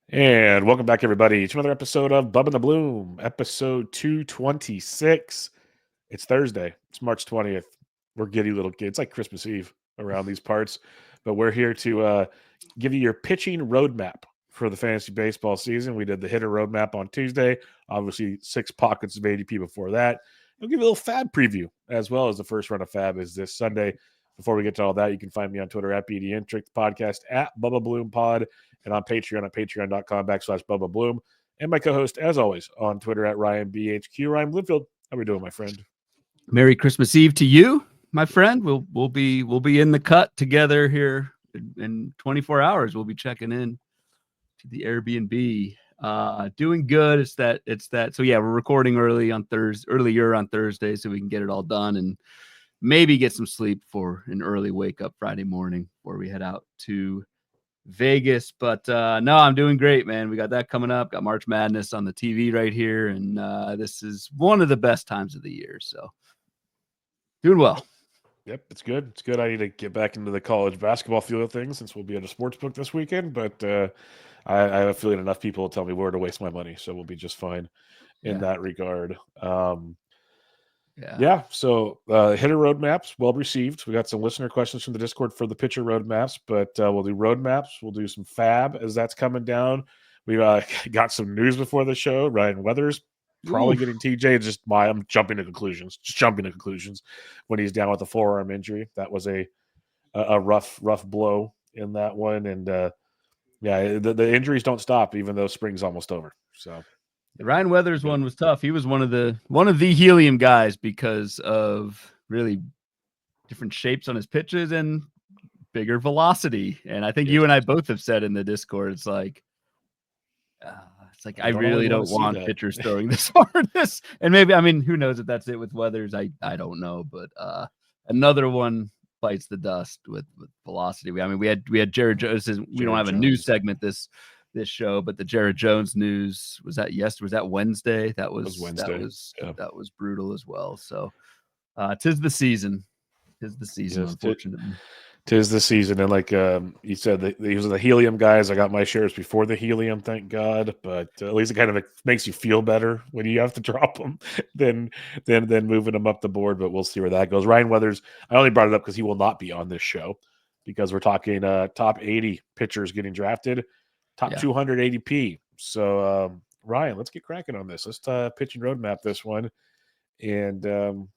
And welcome back, everybody, to another episode of Bubba and the Bloom, episode 226. It's Thursday. It's March 20th. We're giddy little kids. It's like Christmas Eve around these parts. But we're here to give you your pitching roadmap for the fantasy baseball season. We did the hitter roadmap on Tuesday. Obviously, 6 pockets of ADP before that. We'll give you a little fab preview, as well as the first run of fab is this Sunday. Before we get to all that, you can find me on Twitter at BDintric, the podcast at Bubba Bloom Pod, and on Patreon at patreon.com/Bubba Bloom. And my co-host, as always, on Twitter at RyanBHQ. Ryan Bloomfield, how are we doing, my friend? Merry Christmas Eve to you, my friend. We'll be in the cut together here in 24 hours. We'll be checking in to the Airbnb. Doing good. It's that. So yeah, we're recording earlier on Thursday, so we can get it all done and maybe get some sleep for an early wake up Friday morning before we head out to Vegas. But no, I'm doing great, man. We got that coming up. Got March Madness on the TV right here, and this is one of the best times of the year. So doing well. Yep, it's good. It's good. I need to get back into the college basketball field of things since we'll be at a sports book this weekend. But I have a feeling enough people will tell me where to waste my money, so we'll be just fine in that regard. So hitter roadmaps, well received. We got some listener questions from the Discord for the pitcher roadmaps, but we'll do roadmaps. We'll do some fab as that's coming down. We got some news before the show. Ryan Weathers probably getting TJ. I'm jumping to conclusions. Just jumping to conclusions when he's down with a forearm injury. That was a rough blow in that one. And the injuries don't stop, even though spring's almost over. So. The Ryan Weathers one was tough. He was one of the helium guys because of really different shapes on his pitches and bigger velocity. And I think you and I both have said in the Discord, it's like I really don't want pitchers throwing this hard. And maybe, I mean, who knows if that's it with Weathers? I don't know, but another one bites the dust with velocity. I mean, we had Jared Jones. We don't have a news segment this show, but the Jared Jones news was that Wednesday. That was Wednesday. That was brutal as well. So tis the season. Unfortunately. Tis the season. And like you said, these are the helium guys. I got my shares before the helium, thank God. But at least it kind of makes you feel better when you have to drop them than moving them up the board. But we'll see where that goes. Ryan Weathers, I only brought it up because he will not be on this show because we're talking top 80 pitchers getting drafted. Top 200 ADP. So, Ryan, let's get cracking on this. Let's pitch and roadmap this one. And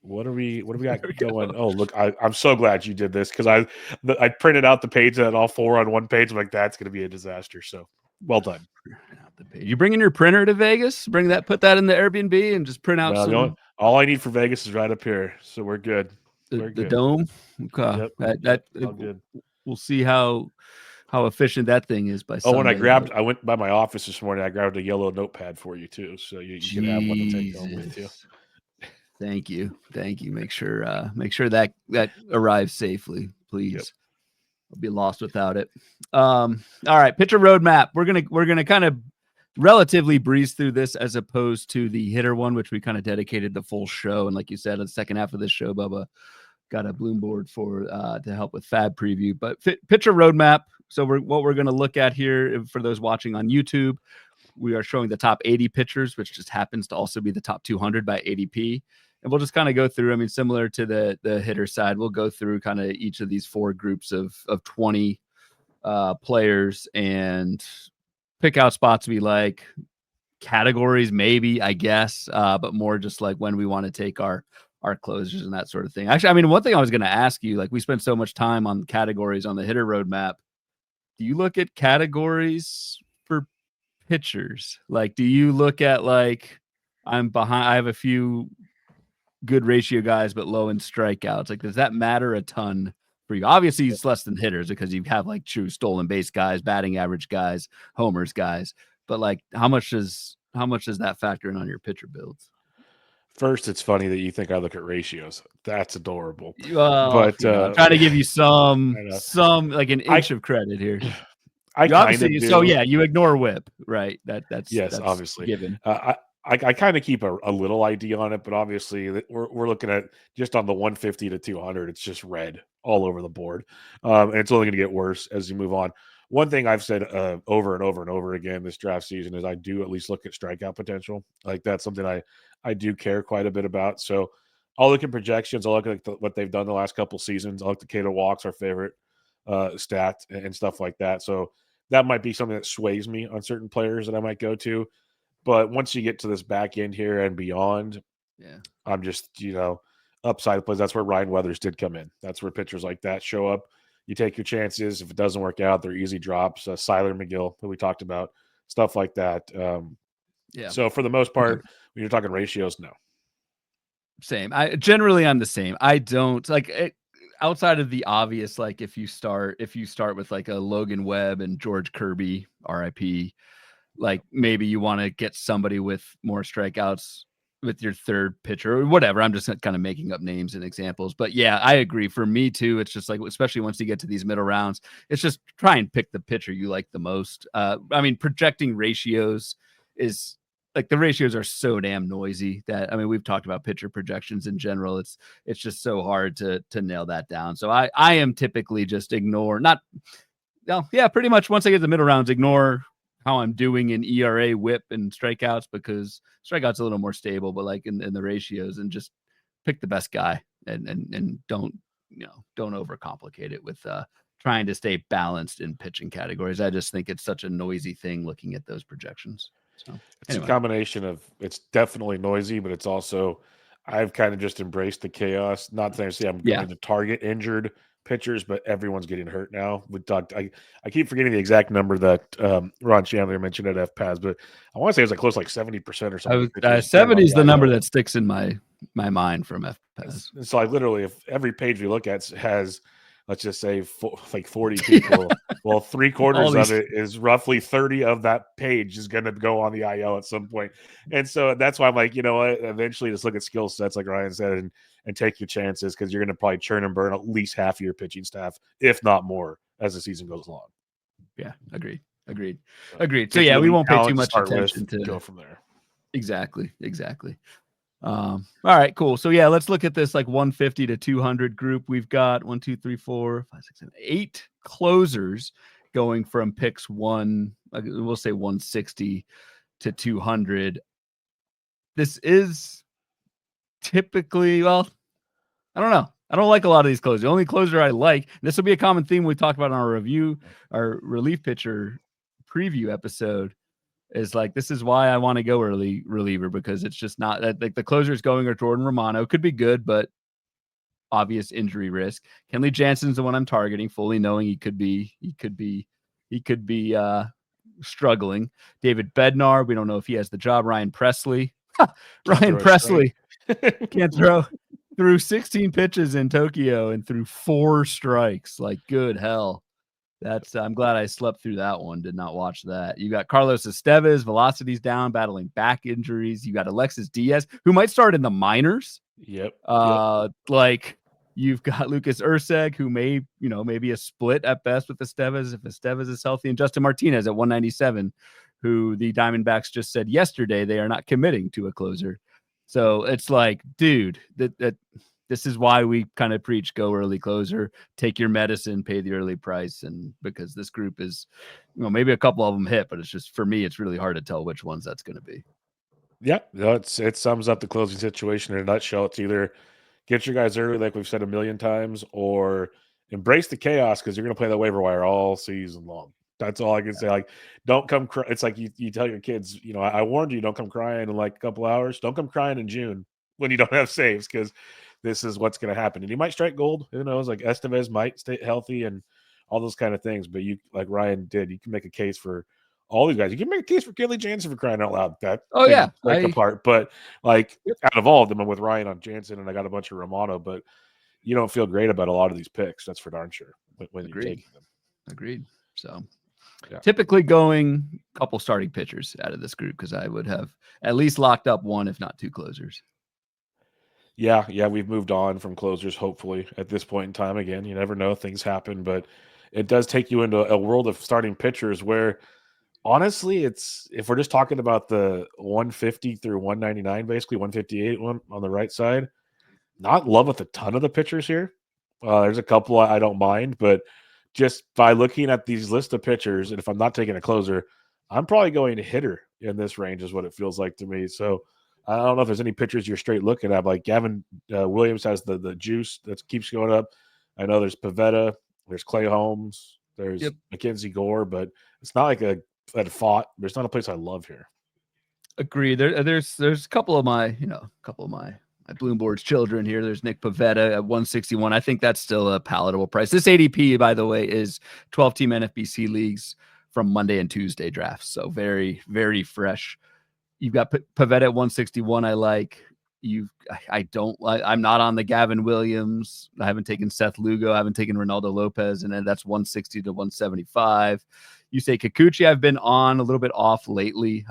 what do we got going? Oh, look, I'm so glad you did this because I printed out the page that all 4 on one page. I'm like, that's going to be a disaster. So, well done. You bringing your printer to Vegas? Put that in the Airbnb and just print out some. All I need for Vegas is right up here. So we're good. The dome. Okay. Yep. All good. We'll see how efficient that thing is by Sunday. When I went by my office this morning, I grabbed a yellow notepad for you too, so you can have one to take home with you. Thank you. Make sure that arrives safely, please. Yep. I'll be lost without it. All right, pitcher roadmap. We're gonna kind of relatively breeze through this as opposed to the hitter one, which we kind of dedicated the full show. And like you said, the second half of this show, Bubba got a Bloom board for to help with fab preview. But pitcher roadmap. So what we're going to look at here for those watching on YouTube, we are showing the top 80 pitchers, which just happens to also be the top 200 by ADP. And we'll just kind of go through, I mean, similar to the hitter side, we'll go through kind of each of these 4 groups of 20 players and pick out spots we like, categories maybe, I guess, but more just like when we want to take our closers and that sort of thing. Actually, I mean, one thing I was going to ask you, like we spent so much time on categories on the hitter roadmap. Do you look at categories for pitchers? Like, do you look at like I'm behind? I have a few good ratio guys, but low in strikeouts. Like, does that matter a ton for you? Obviously, it's less than hitters because you have like true stolen base guys, batting average guys, homers guys. But like, how much does that factor in on your pitcher builds? First, it's funny that you think I look at ratios. That's adorable. But I'm trying to give you some like an inch of credit here. You ignore whip, right? That's obviously given. I kind of keep a little idea on it, but obviously we're looking at just on the 150 to 200. It's just red all over the board, and it's only going to get worse as you move on. one thing I've said over and over and over again this draft season is I do at least look at strikeout potential. Like that's something I do care quite a bit about. So I'll look at projections. I'll look at what they've done the last couple seasons. I'll look at Cato walks, our favorite stat, and stuff like that. So that might be something that sways me on certain players that I might go to. But once you get to this back end here and beyond, Yeah. I'm just, upside plays. That's where Ryan Weathers did come in. That's where pitchers like that show up. You take your chances. If it doesn't work out, they're easy drops. Siler McGill, who we talked about, stuff like that. Yeah. So for the most part, when you're talking ratios, no. Same. I'm the same. I don't like it, outside of the obvious. Like if you start with like a Logan Webb and George Kirby, RIP, like maybe you want to get somebody with more strikeouts with your third pitcher or whatever. I'm just kind of making up names and examples, but yeah, I agree. For me too, it's just like, especially once you get to these middle rounds, it's just try and pick the pitcher you like the most. I mean, projecting ratios is like the ratios are so damn noisy that, I mean, we've talked about pitcher projections in general. It's just so hard to nail that down. So I am typically just pretty much once I get to the middle rounds, ignore how I'm doing in ERA, whip, and strikeouts, because strikeouts a little more stable, but like in the ratios, and just pick the best guy and don't overcomplicate it with trying to stay balanced in pitching categories. I just think it's such a noisy thing looking at those projections. So it's a combination of, it's definitely noisy, but it's also, I've kind of just embraced the chaos. Not that I say I'm going to target injured pitchers, but everyone's getting hurt now. We talked. I keep forgetting the exact number that Ron Chandler mentioned at FPAS, but I want to say it was like close, like 70% or something. 70 is the number that sticks in my mind from FPAS. It's like literally, if every page we look at has, let's just say, like 40 people, well, 3/4 of it is roughly 30 of that page is going to go on the IL at some point. And so that's why I'm like, you know what, eventually just look at skill sets, like Ryan said, and take your chances, because you're going to probably churn and burn at least half of your pitching staff, if not more, as the season goes along. Yeah, agreed. So yeah, we won't pay too much attention to go from there. Exactly. All right, cool. So yeah, let's look at this like 150 to 200 group. We've got 1, 2, 3, 4, 5, 6, 7, 8 closers going from picks we'll say 160 to 200. This is typically, well, I don't know. I don't like a lot of these closers. The only closer I like, this will be a common theme we talked about in our relief pitcher preview episode, is like, this is why I want to go early reliever, because it's just not that like the closers going are Jordan Romano. Could be good, but obvious injury risk. Kenley Jansen's the one I'm targeting, fully knowing he could be struggling. David Bednar, we don't know if he has the job. Ryan Presley. Ryan Presley can't throw. Threw 16 pitches in Tokyo and threw 4 strikes. Like, good hell. I'm glad I slept through that one. Did not watch that. You got Carlos Estevez, velocity's down, battling back injuries. You got Alexis Diaz, who might start in the minors. Yep. Like, you've got Lucas Urseg, who may be a split at best with Estevez if Estevez is healthy, and Justin Martinez at 197, who the Diamondbacks just said yesterday they are not committing to a closer. So it's like, dude, that this is why we kind of preach go early closer, take your medicine, pay the early price. And because this group is, maybe a couple of them hit, but it's just, for me, it's really hard to tell which ones that's going to be. Yeah, it sums up the closing situation in a nutshell. It's either get your guys early, like we've said a million times, or embrace the chaos, because you're going to play the waiver wire all season long. That's all I can say. Like, don't come it's like you tell your kids, I warned you, don't come crying in like a couple hours. Don't come crying in June when you don't have saves, because this is what's going to happen. And you might strike gold. Who knows? Like, Estevez might stay healthy and all those kind of things. But you, like Ryan did, you can make a case for all these guys. You can make a case for Kenley Jansen, for crying out loud. Break apart. But like, out of all of them, I'm with Ryan on Jansen, and I got a bunch of Romano. But you don't feel great about a lot of these picks. That's for darn sure when you're taking them. Agreed. So typically going a couple starting pitchers out of this group, because I would have at least locked up one, if not 2 closers. Yeah, we've moved on from closers, hopefully, at this point in time. Again, you never know, things happen, but it does take you into a world of starting pitchers where, honestly, if we're just talking about the 150 through 199, basically 158 one on the right side, not love with a ton of the pitchers here. There's a couple I don't mind, but just by looking at these list of pitchers, and if I'm not taking a closer, I'm probably going to hitter in this range is what it feels like to me. So I don't know if there's any pitchers you're straight looking at. Like Gavin Williams has the juice that keeps going up. I know there's Pavetta, there's Clay Holmes, there's Mackenzie Gore, but it's not like a fought. There's not a place I love here. Agree. There's a couple of my Bloomboard's children here. There's Nick Pavetta at 161. I think that's still a palatable price. This ADP, by the way, is 12-team NFBC leagues from Monday and Tuesday drafts. So very, very fresh. You've got Pavetta at 161. I like. I'm not on the Gavin Williams. I haven't taken Seth Lugo. I haven't taken Ronaldo Lopez, and then that's 160 to 175. You say Kikuchi, I've been on a little bit off lately.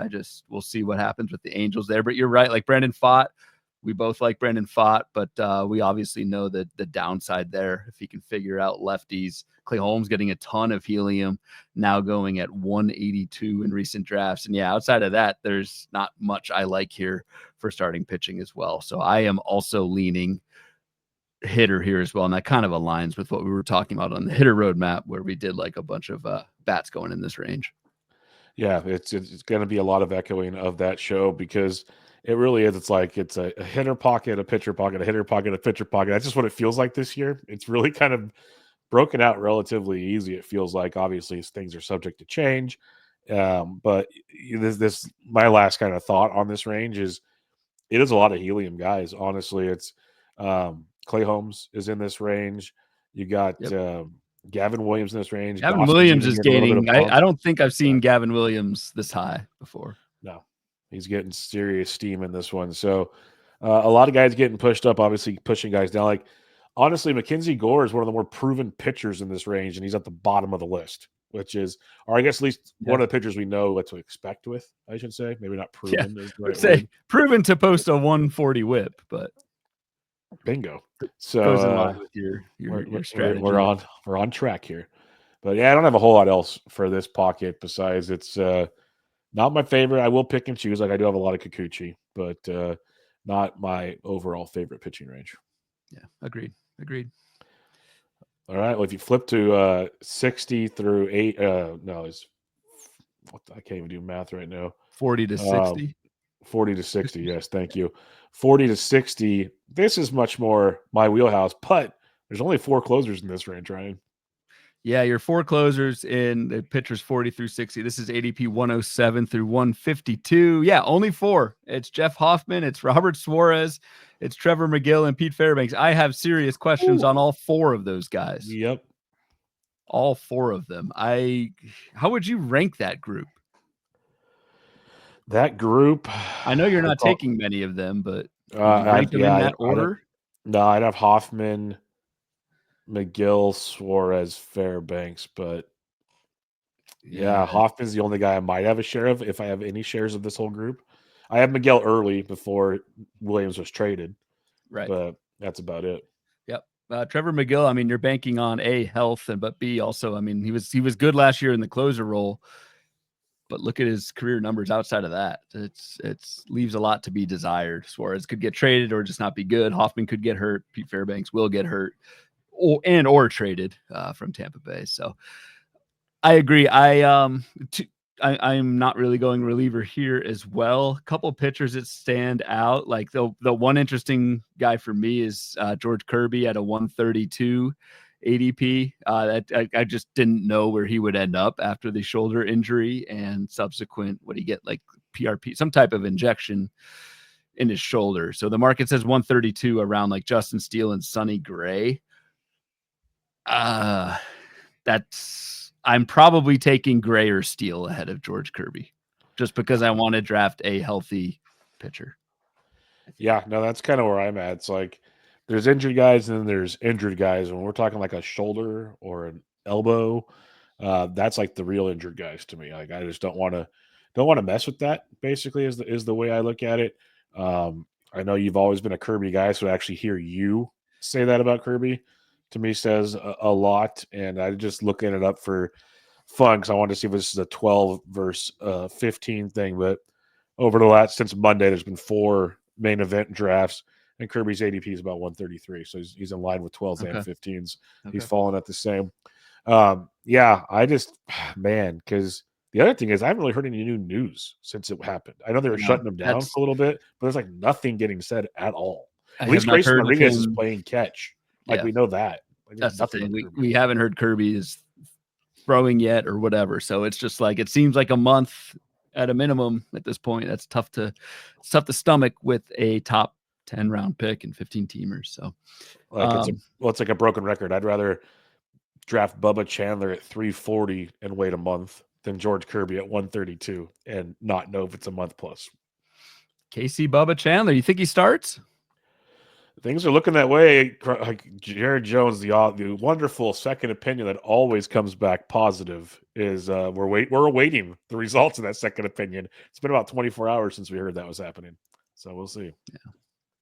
We'll see what happens with the Angels there. But you're right, like Brandon Pfaadt. We both like Brandon Pfaadt, but we obviously know that the downside there, if he can figure out lefties. Clay Holmes getting a ton of helium, now going at 182 in recent drafts. And yeah, outside of that, there's not much I like here for starting pitching as well. So I am also leaning hitter here as well. And that kind of aligns with what we were talking about on the hitter roadmap, where we did like a bunch of bats going in this range. Yeah, it's going to be a lot of echoing of that show because it really is. It's like it's a hitter pocket, a pitcher pocket, a hitter pocket, a pitcher pocket. That's just what it feels like this year. It's really kind of broken out relatively easy. It feels like obviously things are subject to change. But this my last kind of thought on this range is it is a lot of helium guys. Honestly, it's Clay Holmes is in this range. You got Gavin Williams in this range. Gavin Williams is gaining. I don't think I've seen Gavin Williams this high before. No, he's getting serious steam in this one. So a lot of guys getting pushed up, obviously pushing guys down. Like honestly, Mackenzie Gore is one of the more proven pitchers in this range, and he's at the bottom of the list, which is, or I guess at least one of the pitchers we know what to expect with, I should say. Maybe not proven. Yeah. Is the right word. Proven to post a 140 whip, but bingo. So goes in line with your strategy. We're on track here. But yeah, I don't have a whole lot else for this pocket besides it's not my favorite. I will pick and choose. Like I do have a lot of Kikuchi, but not my overall favorite pitching range. Yeah, agreed. All right. Well, if you flip to 60 through 8, I can't even do math right now. 40 to 60. 40 to 60. Yes, thank you. 40 to 60. This is much more my wheelhouse, but there's only 4 closers in this range, Ryan. Yeah, your 4 closers in the pitchers 40 through 60. This is ADP 107 through 152. Yeah, only 4. It's Jeff Hoffman, it's Robert Suarez, it's Trevor McGill, and Pete Fairbanks. I have serious questions on all 4 of those guys. Yep. All 4 of them. How would you rank that group? That group. I know you're not taking many of them, but rank them in that order? I'd have Hoffman, McGill, Suarez, Fairbanks, but Hoffman's the only guy I might have a share of if I have any shares of this whole group. I have Miguel early before Williams was traded, right? But that's about it. Yep. Trevor McGill. I mean, you're banking on A, health, but B also. I mean, he was good last year in the closer role, but look at his career numbers outside of that. It's leaves a lot to be desired. Suarez could get traded or just not be good. Hoffman could get hurt. Pete Fairbanks will get hurt. Or traded from Tampa Bay. So I agree. I'm not really going reliever here as well. A couple of pitchers that stand out. Like the one interesting guy for me is George Kirby at a 132 ADP. I just didn't know where he would end up after the shoulder injury and subsequent. Would he get like PRP, some type of injection in his shoulder? So the market says 132 around like Justin Steele and Sonny Gray. I'm probably taking Gray or Steele ahead of George Kirby just because I want to draft a healthy pitcher. Yeah, no, that's kind of where I'm at. It's like there's injured guys and then there's injured guys. When we're talking like a shoulder or an elbow, that's like the real injured guys to me. Like I just don't want to mess with that. Basically, is the way I look at it. I know you've always been a Kirby guy, so to actually hear you say that about Kirby to me says a lot, and I just looking it up for fun because I wanted to see if this is a 12 versus 15 thing. But over the last since Monday, there's been 4 main event drafts, and Kirby's ADP is about 133, so he's in line with 12s and 15s. Okay. He's falling at the same. Yeah, I just man, because the other thing is I haven't really heard any new news since it happened. I know they were No, shutting him down for a little bit, but there's like nothing getting said at all. I At have least not Grayson heard of Rodriguez is him. playing catch. Like Yeah, we know that. Like there's that's the nothing thing. on We Kirby. we haven't heard Kirby is throwing yet or whatever. So it's just like it seems like a month at a minimum at this point. That's tough to stomach with a top 10 round pick and 15 teamers. So Like it's like a broken record. I'd rather draft Bubba Chandler at 340 and wait a month than George Kirby at 132 and not know if it's a month plus. KC Bubba Chandler, you think he starts? Things are looking that way. Like Jared Jones, the wonderful second opinion that always comes back positive is we're awaiting the results of that second opinion. It's been about 24 hours since we heard that was happening, so we'll see. Yeah,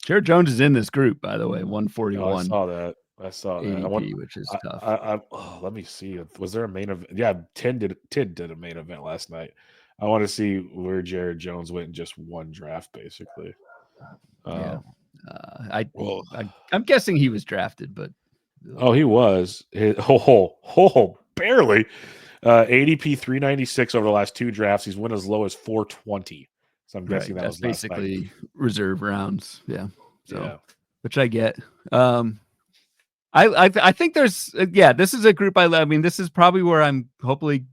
Jared Jones is in this group, by the way, Oh, 141. I saw that. ADP, which is tough. Let me see. Was there a main event? Yeah, Tid did a main event last night. I want to see where Jared Jones went in just one draft, basically. Yeah. I'm guessing he was drafted, but he was. Barely. ADP 396 over the last two drafts. He's went as low as 420. So I'm guessing that was basically reserve rounds. Yeah. So, yeah. Which I get. I think there's this is a group I love. I mean, this is probably where I'm hopefully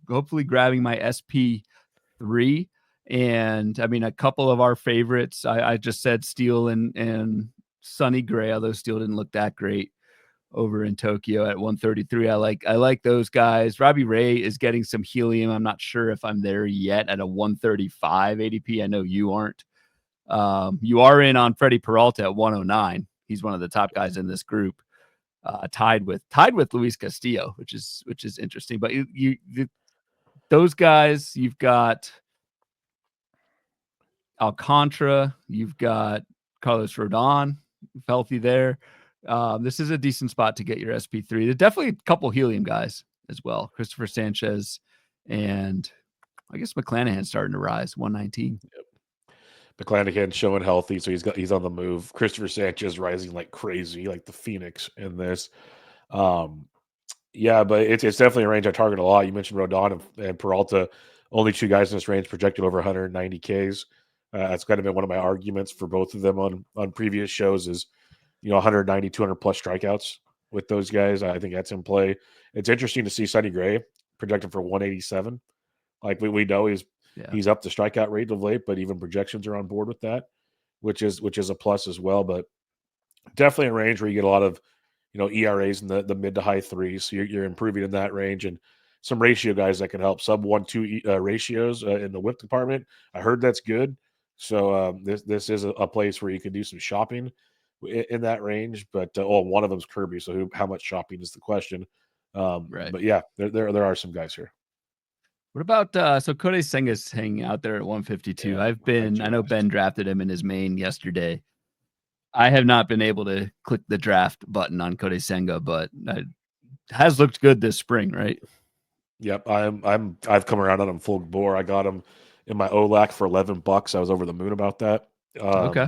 grabbing my SP3. And I mean, a couple of our favorites. I just said Steele and Sonny Gray, although Steele didn't look that great over in Tokyo at 133. I like those guys. Robbie Ray is getting some helium. I'm not sure if I'm there yet at a 135 ADP. I know you aren't. You are in on Freddie Peralta at 109. He's one of the top guys in this group, tied with Luis Castillo, which is interesting. But those guys, you've got Alcantara, you've got Carlos Rodon, healthy there. This is a decent spot to get your SP3. There's definitely a couple helium guys as well. Christopher Sanchez and I guess McClanahan's starting to rise, 119. Yep. McClanahan showing healthy, so he's on the move. Christopher Sanchez rising like crazy, like the Phoenix in this. Yeah, but it's definitely a range I target a lot. You mentioned Rodon and Peralta, only two guys in this range projected over 190 Ks. That's kind of been one of my arguments for both of them on previous shows is, 190, 200 plus strikeouts with those guys. I think that's in play. It's interesting to see Sonny Gray projected for 187. Like we know he's up the strikeout rate of late, but even projections are on board with that, which is a plus as well. But definitely a range where you get a lot of ERAs in the mid to high threes. So you're improving in that range, and some ratio guys that can help sub 1-2 ratios in the whip department. I heard that's good. So this is a place where you can do some shopping in that range. But one of them's Kirby. So how much shopping is the question? Right. But yeah, there are some guys here. What about so Kodai Senga's hanging out there at 152? Yeah, I know Ben drafted him in his main yesterday. I have not been able to click the draft button on Kodai Senga, but it has looked good this spring, right? Yep, I've come around on him full bore. I got him in my OLAC for $11. I was over the moon about that. Okay.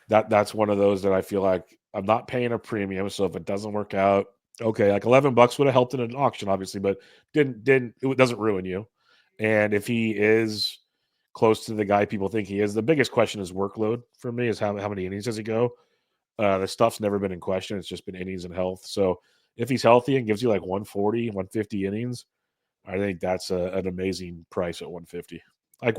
That's one of those that I feel like I'm not paying a premium. So if it doesn't work out, okay, like $11 would have helped in an auction, obviously, but it doesn't ruin you. And if he is close to the guy people think he is, the biggest question is workload for me is how many innings does he go? The stuff's never been in question. It's just been innings and health. So if he's healthy and gives you like 140, 150 innings, I think that's an amazing price at 150. Like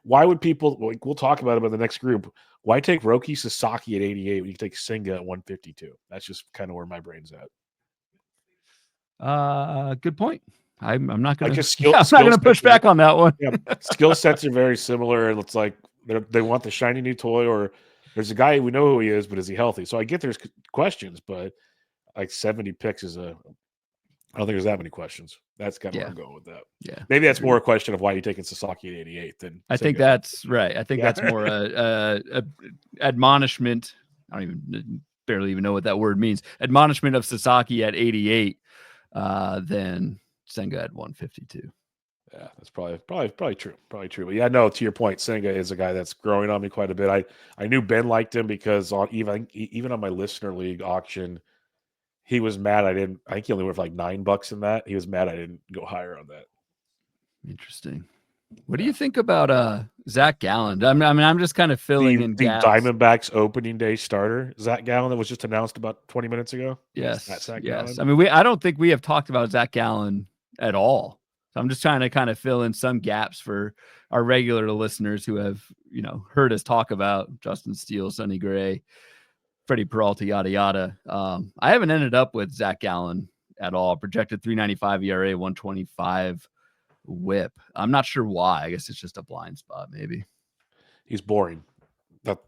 why would people, like, we'll talk about him in the next group. Why take Roki Sasaki at 88 when you take Senga at 152? That's just kind of where my brain's at. Good point. I'm not going to I'm not going to push back on that one. Yeah, skill sets are very similar. And it's like they want the shiny new toy, or there's a guy we know who he is, but is he healthy? So I get there's questions, but like 70 picks is I don't think there's that many questions. That's kind of where I'm going with that. Yeah. Maybe that's more a question of why you're taking Sasaki at 88 than I think that's right. I think that's more a admonishment. I don't barely even know what that word means. Admonishment of Sasaki at 88 than Senga at 152. Yeah, that's probably true. Probably true. But yeah, no, to your point, Senga is a guy that's growing on me quite a bit. I knew Ben liked him because even on my listener league auction, he was mad I think he only went for like $9 in that. He was mad I didn't go higher on that. Interesting. What do you think about Zach Gallen? I mean, I'm just kind of filling in The gaps. Diamondbacks opening day starter, Zach Gallen, that was just announced about 20 minutes ago. Yes, Zach yes. Gallen. I mean, I don't think we have talked about Zach Gallen at all. So I'm just trying to kind of fill in some gaps for our regular listeners who have, heard us talk about Justin Steele, Sonny Gray, Freddie Peralta, yada, yada. I haven't ended up with Zach Gallen at all. Projected 3.95 ERA, 125 whip. I'm not sure why. I guess it's just a blind spot, maybe. He's boring.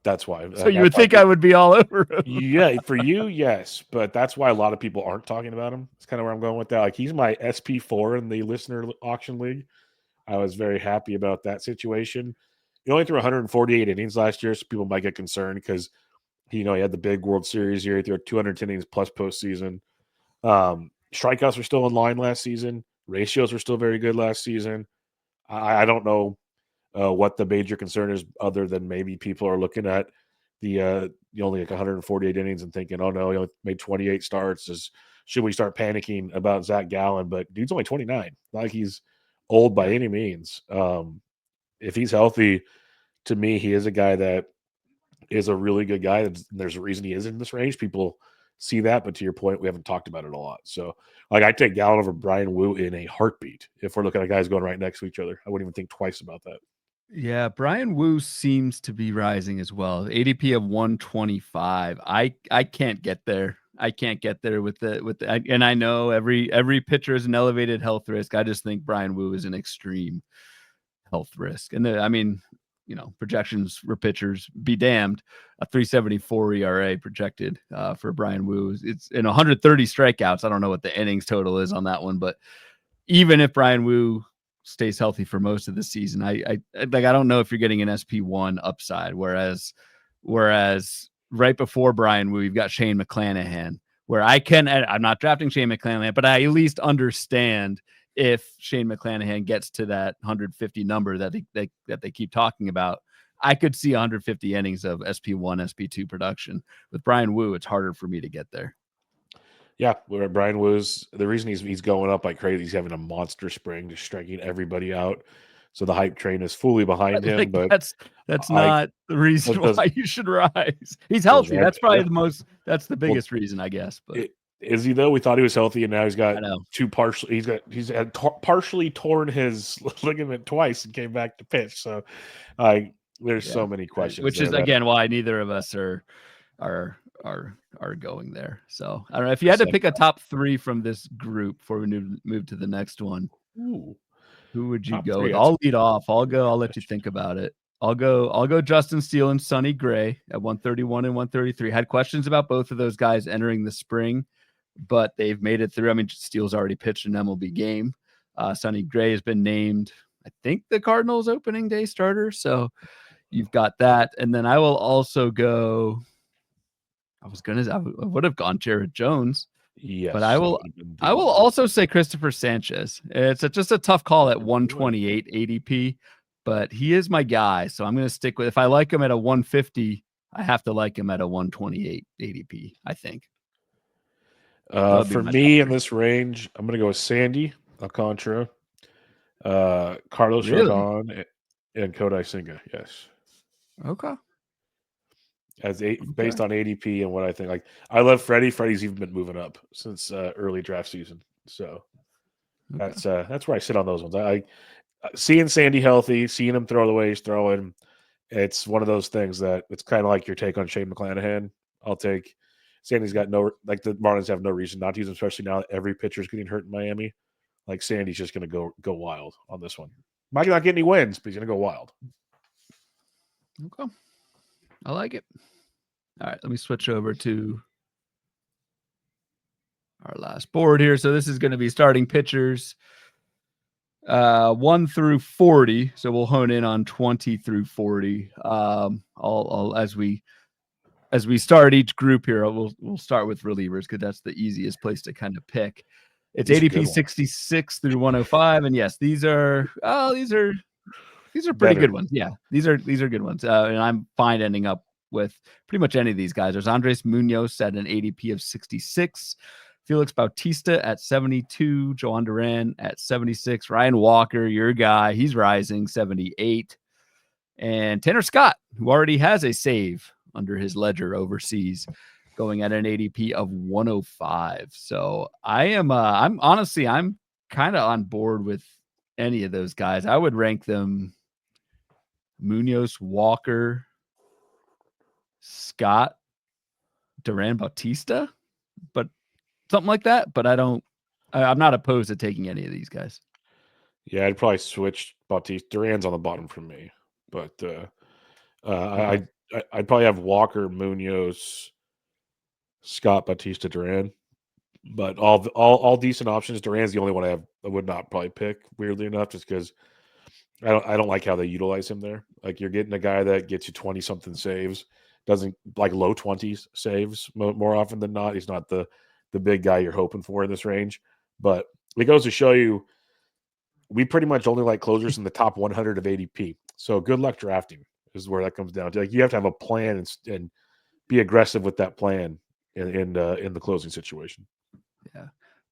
That's why. So you would think I would be all over him. Yeah, for you, yes. But that's why a lot of people aren't talking about him. It's kind of where I'm going with that. Like, he's my SP4 in the listener auction league. I was very happy about that situation. He only threw 148 innings last year, so people might get concerned because he had the big World Series year. He threw 210 innings plus postseason. Strikeouts were still in line last season. Ratios were still very good last season. I don't know what the major concern is, other than maybe people are looking at the only like 148 innings and thinking, oh no, he only made 28 starts. Should we start panicking about Zach Gallen? But dude's only 29. Not like he's old by any means. If he's healthy, to me, he is a guy that is a really good guy. There's a reason he is in this range. People see that, but to your point, we haven't talked about it a lot. So, like, I take Gallen over Brian Wu in a heartbeat if we're looking at guys going right next to each other. I wouldn't even think twice about that. Yeah, Brian Wu seems to be rising as well. ADP of 125. I can't get there. I can't get there with the and I know every pitcher is an elevated health risk. I just think Brian Wu is an extreme health risk. And projections for pitchers be damned. A 3.74 ERA projected for Brian Wu. It's in 130 strikeouts. I don't know what the innings total is on that one, but even if Brian Wu stays healthy for most of the season, I don't know if you're getting an SP1 upside. Whereas right before Brian Wu, you've got Shane McClanahan, where I'm not drafting Shane McClanahan, but I at least understand if Shane McClanahan gets to that 150 number that they keep talking about. I could see 150 innings of SP1, SP2 production. With Brian Wu, it's harder for me to get there. Yeah, where Brian Wu's, the reason he's going up like crazy, he's having a monster spring, just striking everybody out. So the hype train is fully behind him. But that's not the reason why you should rise. He's healthy. That's probably that's the biggest reason, I guess. But is he though? We thought he was healthy, and now he's got he's had partially torn his ligament twice and came back to pitch. So there's so many questions, which is again why neither of us are going there. So I don't know if you had to pick a top three from this group before we move to the next one. Ooh. Who would you go with? I'll lead off. I'll let you think about it. I'll go Justin Steele and Sonny Gray at 131 and 133. Had questions about both of those guys entering the spring, but they've made it through. I mean, Steele's already pitched an MLB game. Sonny Gray has been named, I think, the Cardinals opening day starter. So you've got that. And then I will also go, I would have gone Jared Jones. Yes, but I will also say Christopher Sanchez. It's just a tough call at 128 ADP, but he is my guy. So I'm going to stick with, if I like him at a 150, I have to like him at a 128 ADP, I think. For me in this range, I'm going to go with Sandy Alcantara, Carlos Rodon, and Kodai Senga. Yes. Okay. Based on ADP and what I think, like, I love Freddie. Freddie's even been moving up since early draft season, so that's where I sit on those ones. I seeing Sandy healthy, seeing him throw the way he's throwing, it's one of those things that it's kind of like your take on Shane McClanahan. I'll take Sandy's got the Marlins have no reason not to use him, especially now that every pitcher's getting hurt in Miami. Like, Sandy's just going to go wild on this one. Might not get any wins, but he's going to go wild. Okay. I like it. All right, let me switch over to our last board here. So this is going to be starting pitchers 1 through 40. So we'll hone in on 20 through 40. I'll as we start each group here, we'll start with relievers because that's the easiest place to kind of pick. It's ADP 66 through 105, and yes, these are pretty good ones. Yeah, these are good ones, and I'm fine ending up with pretty much any of these guys. There's Andres Munoz at an ADP of 66, Felix Bautista at 72, Joan Duran at 76, Ryan Walker, your guy, he's rising, 78, and Tanner Scott, who already has a save under his ledger overseas, going at an ADP of 105. So I'm kind of on board with any of those guys. I would rank them Munoz, Walker, Scott, Duran, Bautista, but something like that. But I'm not opposed to taking any of these guys. Yeah, I'd probably switch Bautista. Duran's on the bottom for me, but Okay. I'd probably have Walker, Munoz, Scott, Bautista, Duran. But all decent options. Duran's the only one I would not probably pick. Weirdly enough, just because I don't like how they utilize him there. Like you're getting a guy that gets you 20 something saves, doesn't like low 20s saves more often than not. He's not the big guy you're hoping for in this range. But it goes to show you, we pretty much only like closers in the top 100 of ADP. So good luck drafting is where that comes down to. Like you have to have a plan and be aggressive with that plan in the closing situation. Yeah.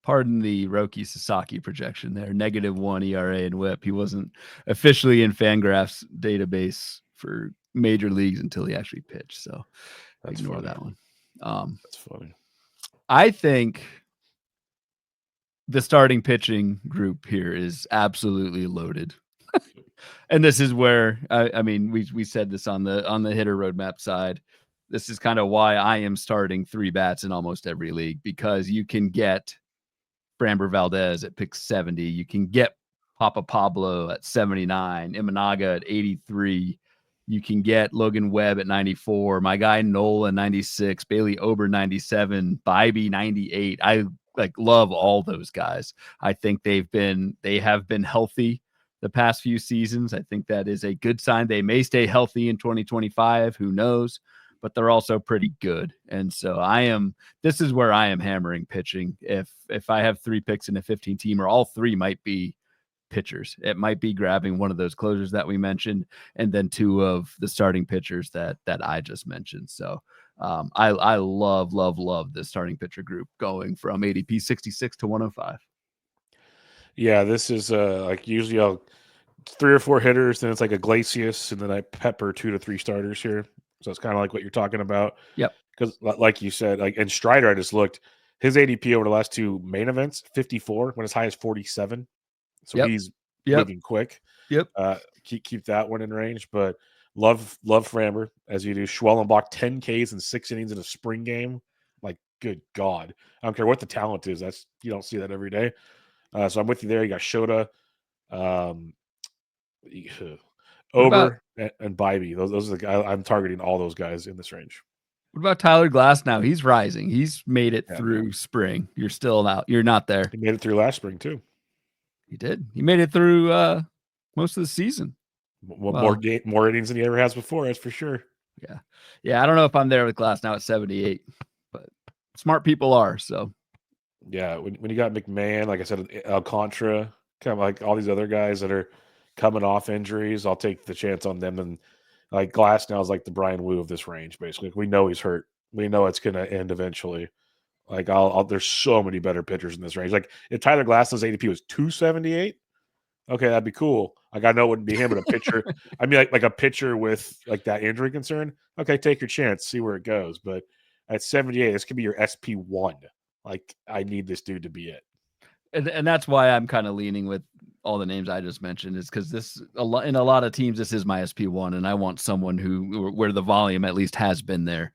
Pardon the Roki Sasaki projection there. -1 ERA and WHIP. He wasn't officially in Fangraphs database for major leagues until he actually pitched. So ignore that one. That's funny. I think the starting pitching group here is absolutely loaded. And this is where I mean we said this on the hitter roadmap side. This is kind of why I am starting 3 bats in almost every league, because you can get Framber Valdez at pick 70. You can get Papa Pablo at 79, Imanaga at 83. You can get Logan Webb at 94, my guy Nola 96, Bailey Ober 97, Bybee 98. I love all those guys. I think they have been healthy the past few seasons. I think that is a good sign. They may stay healthy in 2025. Who knows? But they're also pretty good. And so this is where I am hammering pitching. If I have 3 picks in a 15 team, or all 3 might be pitchers, it might be grabbing one of those closers that we mentioned, and then 2 of the starting pitchers that I just mentioned. So I love this starting pitcher group going from ADP 66 to 105. Yeah, this is like usually I'll 3 or 4 hitters, then it's like Iglesias, and then I pepper 2 to 3 starters here. So it's kind of like what you're talking about. Yep. Because like you said, like, and Strider, I just looked, his ADP over the last 2 main events, 54, went as high as 47. So he's moving quick. Yep. Keep that one in range. But love Framber, as you do. Schwellenbach, 10 Ks in 6 innings in a spring game. Like, good God. I don't care what the talent is. You don't see that every day. So I'm with you there. You got Shota. Ober and Bybee. Those are the guys I'm targeting, all those guys in this range. What about Tyler Glass now? He's rising. He's made it through spring. You're still out. You're not there. He made it through last spring too. He did. He made it through most of the season. More innings than he ever has before, that's for sure. Yeah. Yeah, I don't know if I'm there with Glass now at 78, but smart people are, so. Yeah, when you got McMahon, like I said, Alcantara, kind of like all these other guys that are coming off injuries, I'll take the chance on them. And like Glass now is like the Brian Wu of this range, basically. We know he's hurt. We know it's going to end eventually. Like there's so many better pitchers in this range. Like if Tyler Glass's ADP was 278, okay, that'd be cool. Like I know it wouldn't be him, but a pitcher. I mean, like a pitcher with like that injury concern. Okay, take your chance, see where it goes. But at 78, this could be your SP1. Like I need this dude to be it. And that's why I'm kind of leaning with all the names I just mentioned, is because in a lot of teams, this is my SP1, and I want someone where the volume at least has been there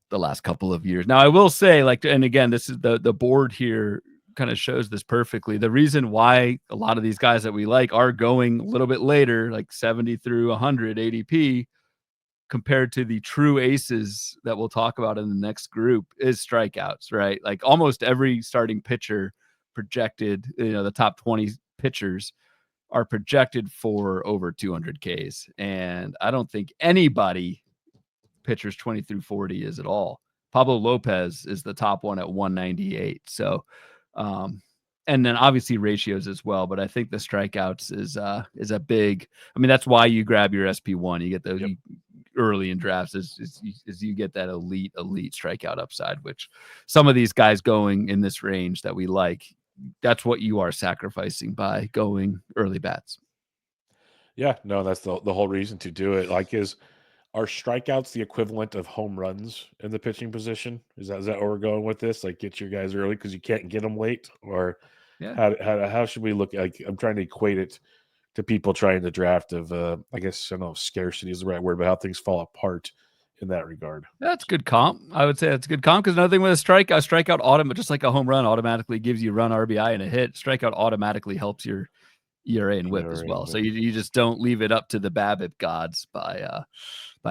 the last couple of years. Now I will say, and again, this is the board here kind of shows this perfectly. The reason why a lot of these guys that we like are going a little bit later, like 70 through 100 ADP, compared to the true aces that we'll talk about in the next group, is strikeouts, right? Like almost every starting pitcher projected, the top 20 pitchers are projected for over 200 Ks. And I don't think anybody pitchers 20 through 40 is at all. Pablo Lopez is the top one at 198. So, and then obviously ratios as well. But I think the strikeouts is a big, I mean, that's why you grab your SP1. You get those, early in drafts is you get that elite strikeout upside, which some of these guys going in this range that we like, that's what you are sacrificing by going early bats. Yeah, no, that's the whole reason to do it. Like, are strikeouts the equivalent of home runs in the pitching position? Is that where we're going with this? Like, get your guys early because you can't get them late, or Yeah. how should we look? Like, I'm trying to equate it to people trying to draft of, I guess, I don't know if scarcity is the right word, but how things fall apart in that regard. That's good comp. I would say that's a good comp because another thing with a strikeout automatic, just like a home run automatically gives you run RBI and a hit. Strikeout automatically helps your ERA and WHIP as ERA well. and So WHIP. you just don't leave it up to the BABIP gods by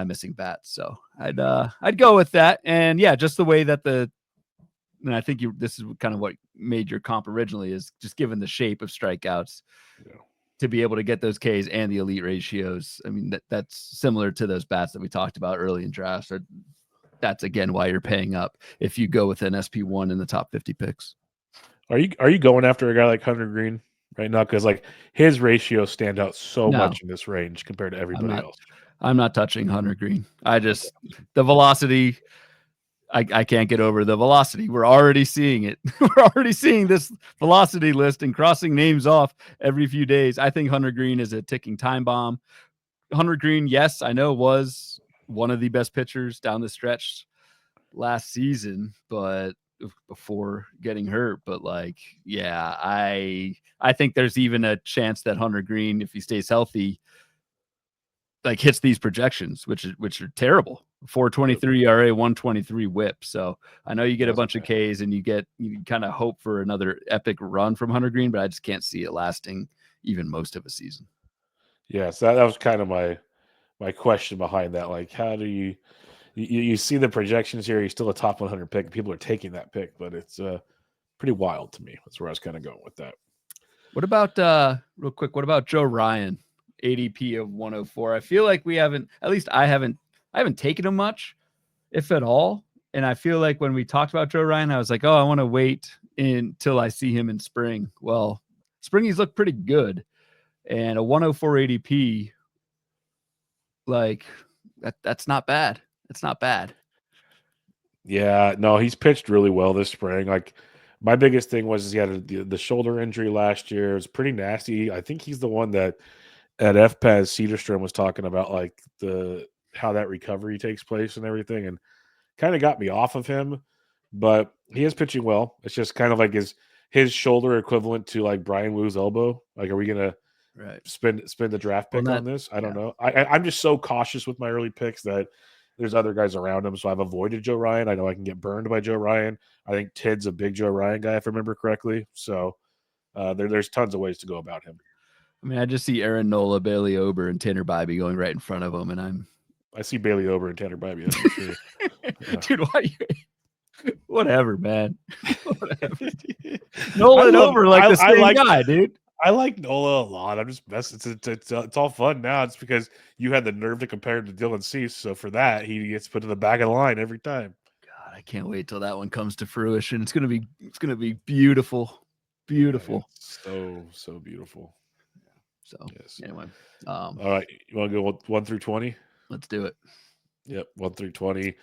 missing bats. So I'd go with that. And yeah, just the way that and I think this is kind of what made your comp originally, is just given the shape of strikeouts. Yeah. To be able to get those Ks and the elite ratios. I mean, that's similar to those bats that we talked about early in drafts. That's again why you're paying up if you go with an SP1 in the top 50 picks. Are you going after a guy like Hunter Green right now? Because like his ratios stand out so No, much in this range compared to everybody else. I'm not touching Hunter Green. The velocity. I can't get over the velocity. We're already seeing it. We're already seeing this velocity list and crossing names off every few days. I think Hunter Green is a ticking time bomb. Hunter Green, yes, I know, was one of the best pitchers down the stretch last season, but before getting hurt. But like, yeah, I think there's even a chance that Hunter Green, if he stays healthy, like hits these projections, which are terrible. 4.23 ERA, 1.23 WHIP. So I know you get a bunch of Ks and you kind of hope for another epic run from Hunter Green, but I just can't see it lasting even most of a season. Yeah, so that was kind of my question behind that. Like, how do you see the projections here? He's still a top 100 pick. People are taking that pick, but it's pretty wild to me. That's where I was kind of going with that. What about real quick? What about Joe Ryan, ADP of 104? I feel like we haven't, at least I haven't taken him much, if at all. And I feel like when we talked about Joe Ryan, I was like, oh, I want to wait until I see him in spring. Well, spring he's looked pretty good, and a 104 ADP, like that's not bad. It's not bad. Yeah, no, he's pitched really well this spring. Like, my biggest thing was he had the shoulder injury last year. It was pretty nasty. I think he's the one that at FPAS Cedarstrom was talking about, like how that recovery takes place and everything, and kind of got me off of him. But he is pitching well. It's just kind of like his shoulder equivalent to like Brian Wu's elbow. Like, are we gonna spend the draft pick on this? I don't know. I'm just so cautious with my early picks that there's other guys around him, so I've avoided Joe Ryan. I know I can get burned by Joe Ryan. I think Tid's a big Joe Ryan guy, if I remember correctly. So there's tons of ways to go about him. I mean, I just see Aaron Nola, Bailey Ober, and Tanner Bybee going right in front of him, and I see Bailey Ober and Tanner Bybee. That's for sure. Yeah. Dude, why? Whatever, man. Whatever. Nola and Ober like the same guy, dude. I like Nola a lot. I'm just messing. It's all fun now. It's because you had the nerve to compare him to Dylan Cease. So for that, he gets put to the back of the line every time. God, I can't wait till that one comes to fruition. It's gonna be beautiful, beautiful. Yeah, so beautiful. So anyway, all right, you want to go 1 through 20? Let's do it. Yep, 1 through 20.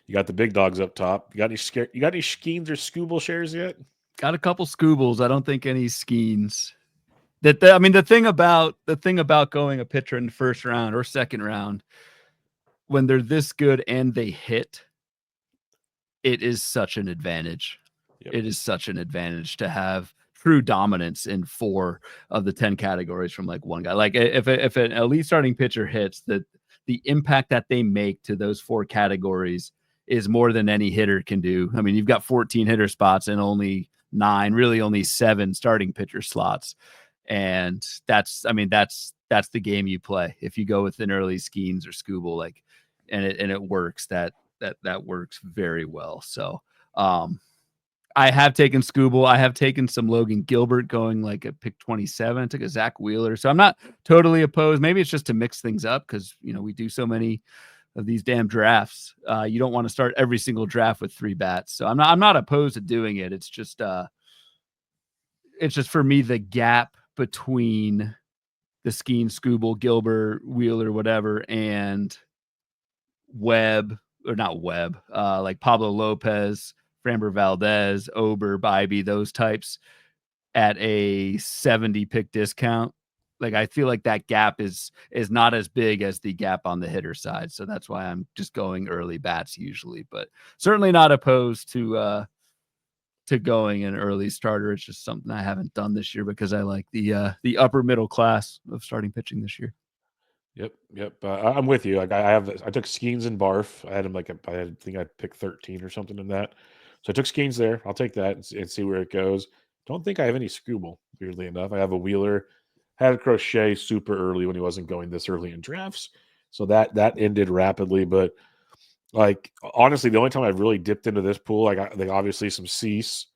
You got the big dogs up top. You got any Skeens or Scooble shares yet? Got a couple Scoobles. I don't think any Skeens. I mean, the thing about going a pitcher in the first round or second round, when they're this good and they hit, it is such an advantage. Yep. It is such an advantage to have true dominance in 4 of the 10 categories from like one guy. Like if an elite starting pitcher hits, the impact that they make to those 4 categories is more than any hitter can do. I mean, you've got 14 hitter spots and only 9, really only 7 starting pitcher slots. And that's the game you play. If you go with an early Skeens or Scooble, like, and it works, that works very well. So, I have taken Scooble. I have taken some Logan Gilbert going like at pick 27. I took a Zach Wheeler. So I'm not totally opposed. Maybe it's just to mix things up because, we do so many of these damn drafts. You don't want to start every single draft with 3 bats. So I'm not opposed to doing it. It's just for me, the gap between the Skeen, Scooble, Gilbert, Wheeler, whatever, and Webb, or not Webb, like Pablo Lopez, Framber Valdez, Ober, Bybee, those types at a 70 pick discount. Like, I feel like that gap is not as big as the gap on the hitter side. So that's why I'm just going early bats usually, but certainly not opposed to going an early starter. It's just something I haven't done this year because I like the upper middle class of starting pitching this year. Yep. I'm with you. Like I took Skeens and Barf. I had him I think I picked 13 or something in that. So I took Skeens there. I'll take that and see where it goes. Don't think I have any Scooble, weirdly enough. I have a Wheeler. Had a Crochet super early when he wasn't going this early in drafts. So that ended rapidly. But like honestly, the only time I've really dipped into this pool, like obviously some Cease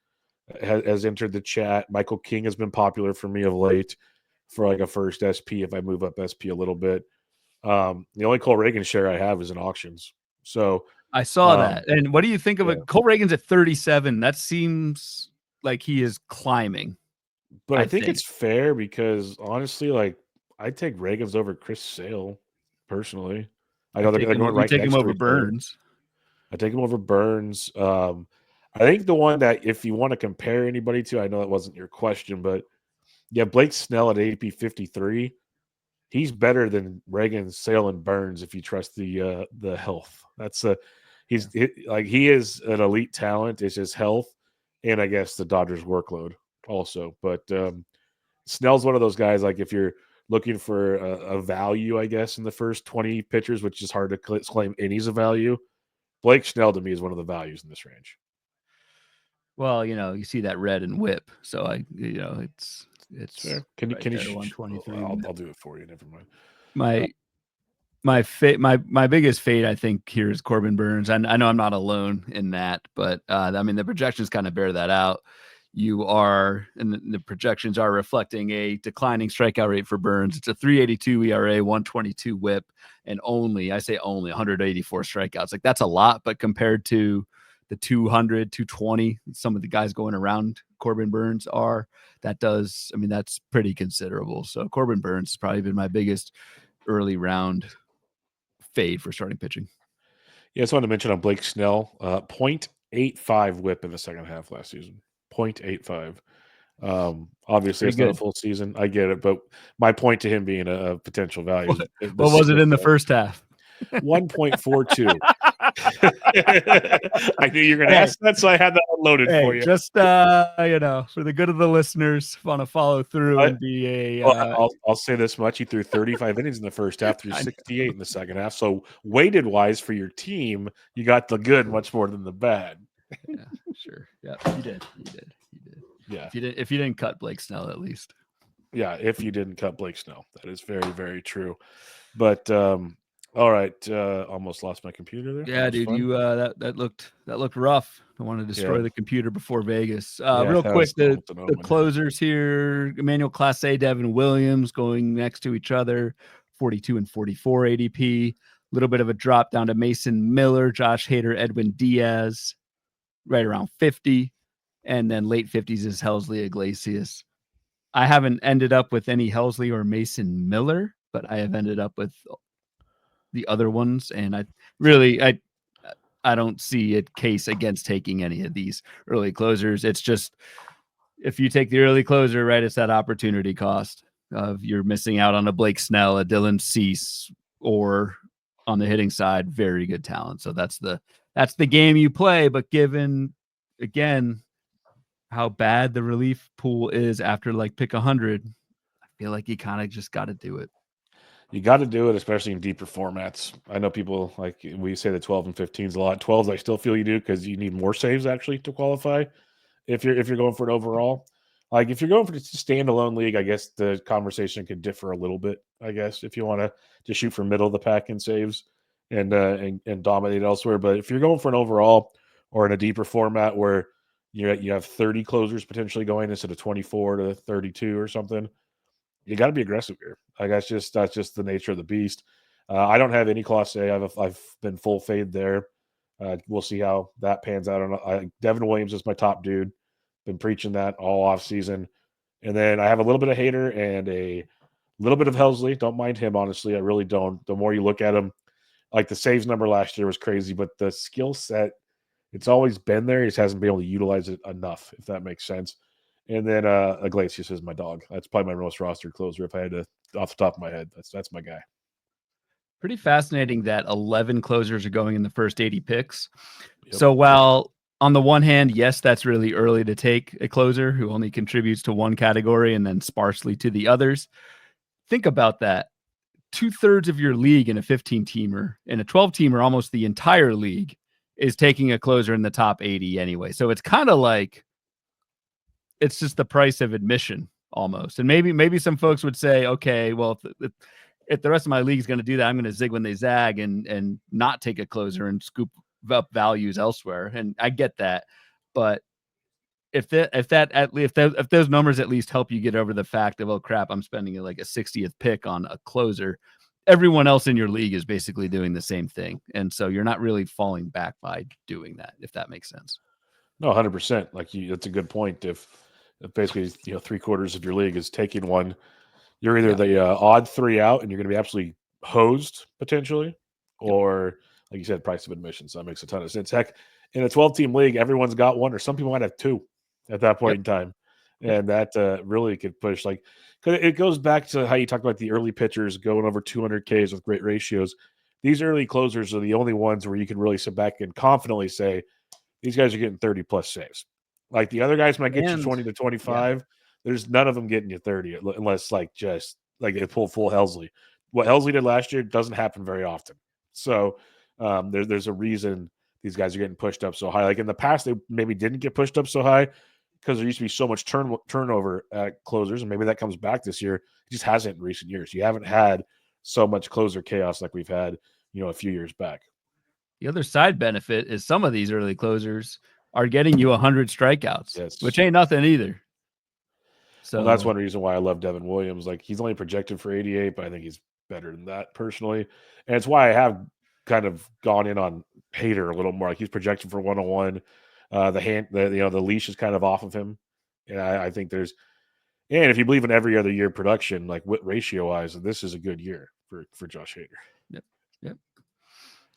has entered the chat. Michael King has been popular for me of late for like a first SP if I move up SP a little bit. The only Cole Reagan share I have is in auctions. So I saw that. And what do you think of it? Cole Reagan's at 37. That seems like he is climbing. But I think it's fair because honestly, like I take Reagan's over Chris Sale personally. I know they're going right next to over Burns. I take him over Burns. I think the one that if you want to compare anybody to, I know that wasn't your question, but yeah, Blake Snell at ADP 53. He's better than Reagan, Sale, and Burns if you trust the health. That's he is an elite talent. It's his health, and I guess the Dodgers' workload also. But Snell's one of those guys. Like if you're looking for a value, I guess in the first 20 pitchers, which is hard to claim any's a value. Blake Snell to me is one of the values in this range. Well, you see that red and whip, so it's fair. Can you 123? I'll do it for you. Never mind. My biggest fade, I think, here is Corbin Burns. I know I'm not alone in that, but I mean the projections kind of bear that out. And the projections are reflecting a declining strikeout rate for Burns. It's a 3.82 ERA, 122 WHIP, and only 184 strikeouts. Like that's a lot, but compared to the 200, 220, some of the guys going around Corbin Burns that's pretty considerable. So Corbin Burns has probably been my biggest early round fade for starting pitching. Yeah, I just wanted to mention on Blake Snell, 0.85 WHIP in the second half last season. 0.85. Obviously, it's not a full season. I get it, but my point to him being a potential value. What was it in the first half? 1.42. I knew you were going to ask that, so I had that unloaded for you. Just for the good of the listeners, want to follow through and be a. I'll say this much: he threw 35 innings in the first half, threw 68 in the second half. So weighted wise for your team, you got the good much more than the bad. Yeah, sure. Yeah, you did. Yeah. If you didn't cut Blake Snell, at least. Yeah, if you didn't cut Blake Snell, that is very, very true. But all right, almost lost my computer there. Yeah, dude, you that looked rough. I want to destroy the computer before Vegas. Real quick, the closers here: Emmanuel Clase, Devin Williams going next to each other, 42 and 44 ADP. A little bit of a drop down to Mason Miller, Josh Hader, Edwin Diaz, right around 50, and then late 50s is Helsley Iglesias. I haven't ended up with any Helsley or Mason Miller, but I have ended up with the other ones, and I don't see a case against taking any of these early closers. It's just if you take the early closer, right, it's that opportunity cost of you're missing out on a Blake Snell, a Dylan Cease, or on the hitting side, very good talent. So that's the game you play. But given again how bad the relief pool is after like pick 100, I feel like you kind of just got to do it. You got to do it, especially in deeper formats. I know people like we say the 12 and 15s a lot. 12s, I still feel you do because you need more saves actually to qualify. If you're going for an overall, like if you're going for a standalone league, I guess the conversation could differ a little bit. I guess if you want to just shoot for middle of the pack in saves and dominate elsewhere, but if you're going for an overall or in a deeper format where you have 30 closers potentially going instead of 24 to 32 or something, you got to be aggressive here. Like that's just the nature of the beast. I don't have any Class A. I've been full fade there. We'll see how that pans out. Devin Williams is my top dude. Been preaching that all off season, and then I have a little bit of Hader and a little bit of Helsley. Don't mind him honestly. I really don't. The more you look at him, Like the saves number last year was crazy, but the skill set, it's always been there. He just hasn't been able to utilize it enough, if that makes sense. And then Iglesias is my dog. That's probably my most rostered closer if I had to, off the top of my head. That's my guy. Pretty fascinating that 11 closers are going in the first 80 picks. Yep. So while on the one hand, yes, that's really early to take a closer who only contributes to one category and then sparsely to the others. Think about that. 2/3 of your league in a 15-teamer, in a 12-teamer, almost the entire league is taking a closer in the top 80 anyway. So it's kind of like it's just the price of admission almost. And maybe some folks would say, okay, well, if the rest of my league is going to do that, I'm going to zig when they zag and not take a closer and scoop up values elsewhere. And I get that, but if those numbers at least help you get over the fact of, oh crap, I'm spending like a 60th pick on a closer, everyone else in your league is basically doing the same thing, and so you're not really falling back by doing that, if that makes sense. No, 100%. Like that's a good point. If basically 3/4 of your league is taking one, you're either the odd three out, and you're going to be absolutely hosed potentially, or like you said, price of admission. So that makes a ton of sense. Heck, in a 12-team league, everyone's got one, or some people might have two at that point in time, and that really could push. Like, because it goes back to how you talked about the early pitchers going over 200 Ks with great ratios. These early closers are the only ones where you can really sit back and confidently say these guys are getting 30 plus saves. Like the other guys might get you 20 to 25. There's none of them getting you 30 unless just they pull full Helsley. What Helsley did last year doesn't happen very often. So there's a reason these guys are getting pushed up so high. Like in the past, they maybe didn't get pushed up so high because there used to be so much turnover at closers, and maybe that comes back this year. It just hasn't in recent years. You haven't had so much closer chaos like we've had, a few years back. The other side benefit is some of these early closers are getting you 100 strikeouts, which ain't nothing either. So that's one reason why I love Devin Williams. Like he's only projected for 88, but I think he's better than that personally. And it's why I have kind of gone in on Hader a little more. Like he's projected for 101. The leash is kind of off of him. And I think and if you believe in every other year production, like ratio wise, this is a good year for Josh Hader. Yep.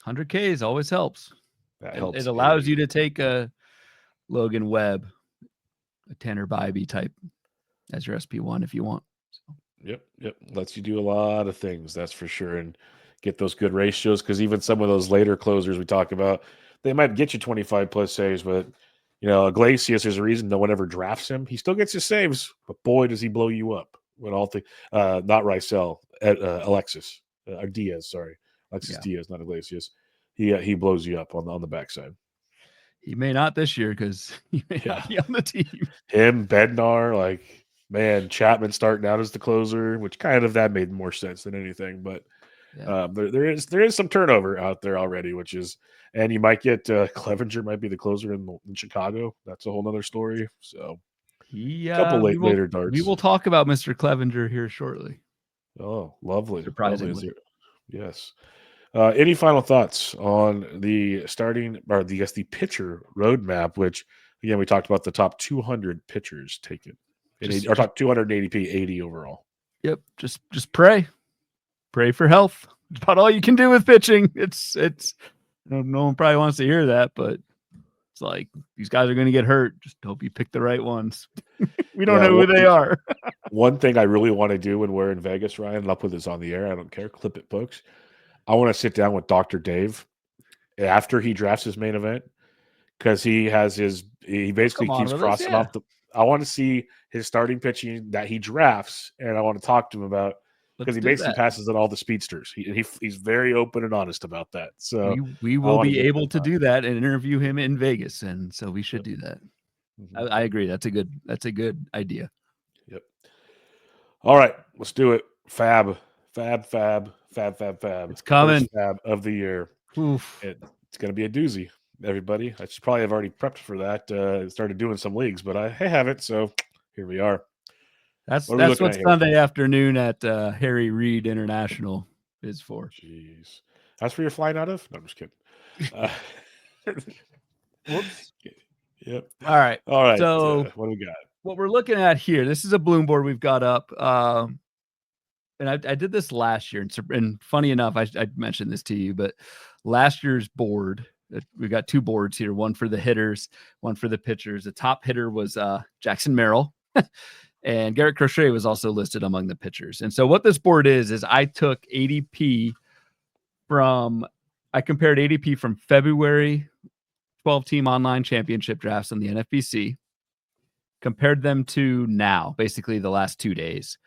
100 Ks always helps. That helps. It allows you to take a Logan Webb, a Tanner Bybee type as your SP1 if you want. So. Yep. Lets you do a lot of things, that's for sure, and get those good ratios, because even some of those later closers we talk about, they might get you 25 plus saves, but Iglesias, there's a reason no one ever drafts him. He still gets his saves, but boy, does he blow you up. When all not Rysel, Alexis Diaz, sorry, Alexis Diaz, not Iglesias. He blows you up on the backside. He may not this year because he may not be on the team. Him, Bednar, man, Chapman starting out as the closer, which kind of that made more sense than anything. But there is some turnover out there already, and you might get Clevenger might be the closer in Chicago. That's a whole nother story. So a couple later darts. We will talk about Mr. Clevenger here shortly. Oh, lovely. Surprisingly. Yes. Any final thoughts on the the pitcher roadmap, which again, we talked about the top 200 pitchers taken, or top 200 ADP, 80 overall. Yep. Just pray for health. It's about all you can do with pitching. It's no one probably wants to hear that, but it's like these guys are going to get hurt. Just hope you pick the right ones. We don't know who they are. One thing I really want to do when we're in Vegas, Ryan, and I'll put this on the air, I don't care, clip it, folks. I want to sit down with Dr. Dave after he drafts his main event, because he basically keeps crossing off I want to see his starting pitching that he drafts, and I want to talk to him about, because he basically passes on all the speedsters. He's very open and honest about that. So we will be able to do that and interview him in Vegas, and so we should do that. Mm-hmm. I agree. That's a good idea. Yep. All right, let's do it. Fab. It's coming. First fab of the year. Oof. It's going to be a doozy, everybody. I should probably have already prepped for that. Started doing some leagues, but I haven't. So here we are. That's what Sunday afternoon at Harry Reid International is for. Jeez. That's where you're flying out of? No, I'm just kidding. Whoops. Yep. All right. So what do we got? What we're looking at here, this is a Bloom board we've got up. and I did this last year, and funny enough, I mentioned this to you, but last year's board, we got two boards here, one for the hitters, one for the pitchers. The top hitter was Jackson Merrill, and Garrett Crochet was also listed among the pitchers. And so what this board is I took ADP I compared ADP from February 12-team online championship drafts on the NFBC, compared them to now, basically the last 2 days.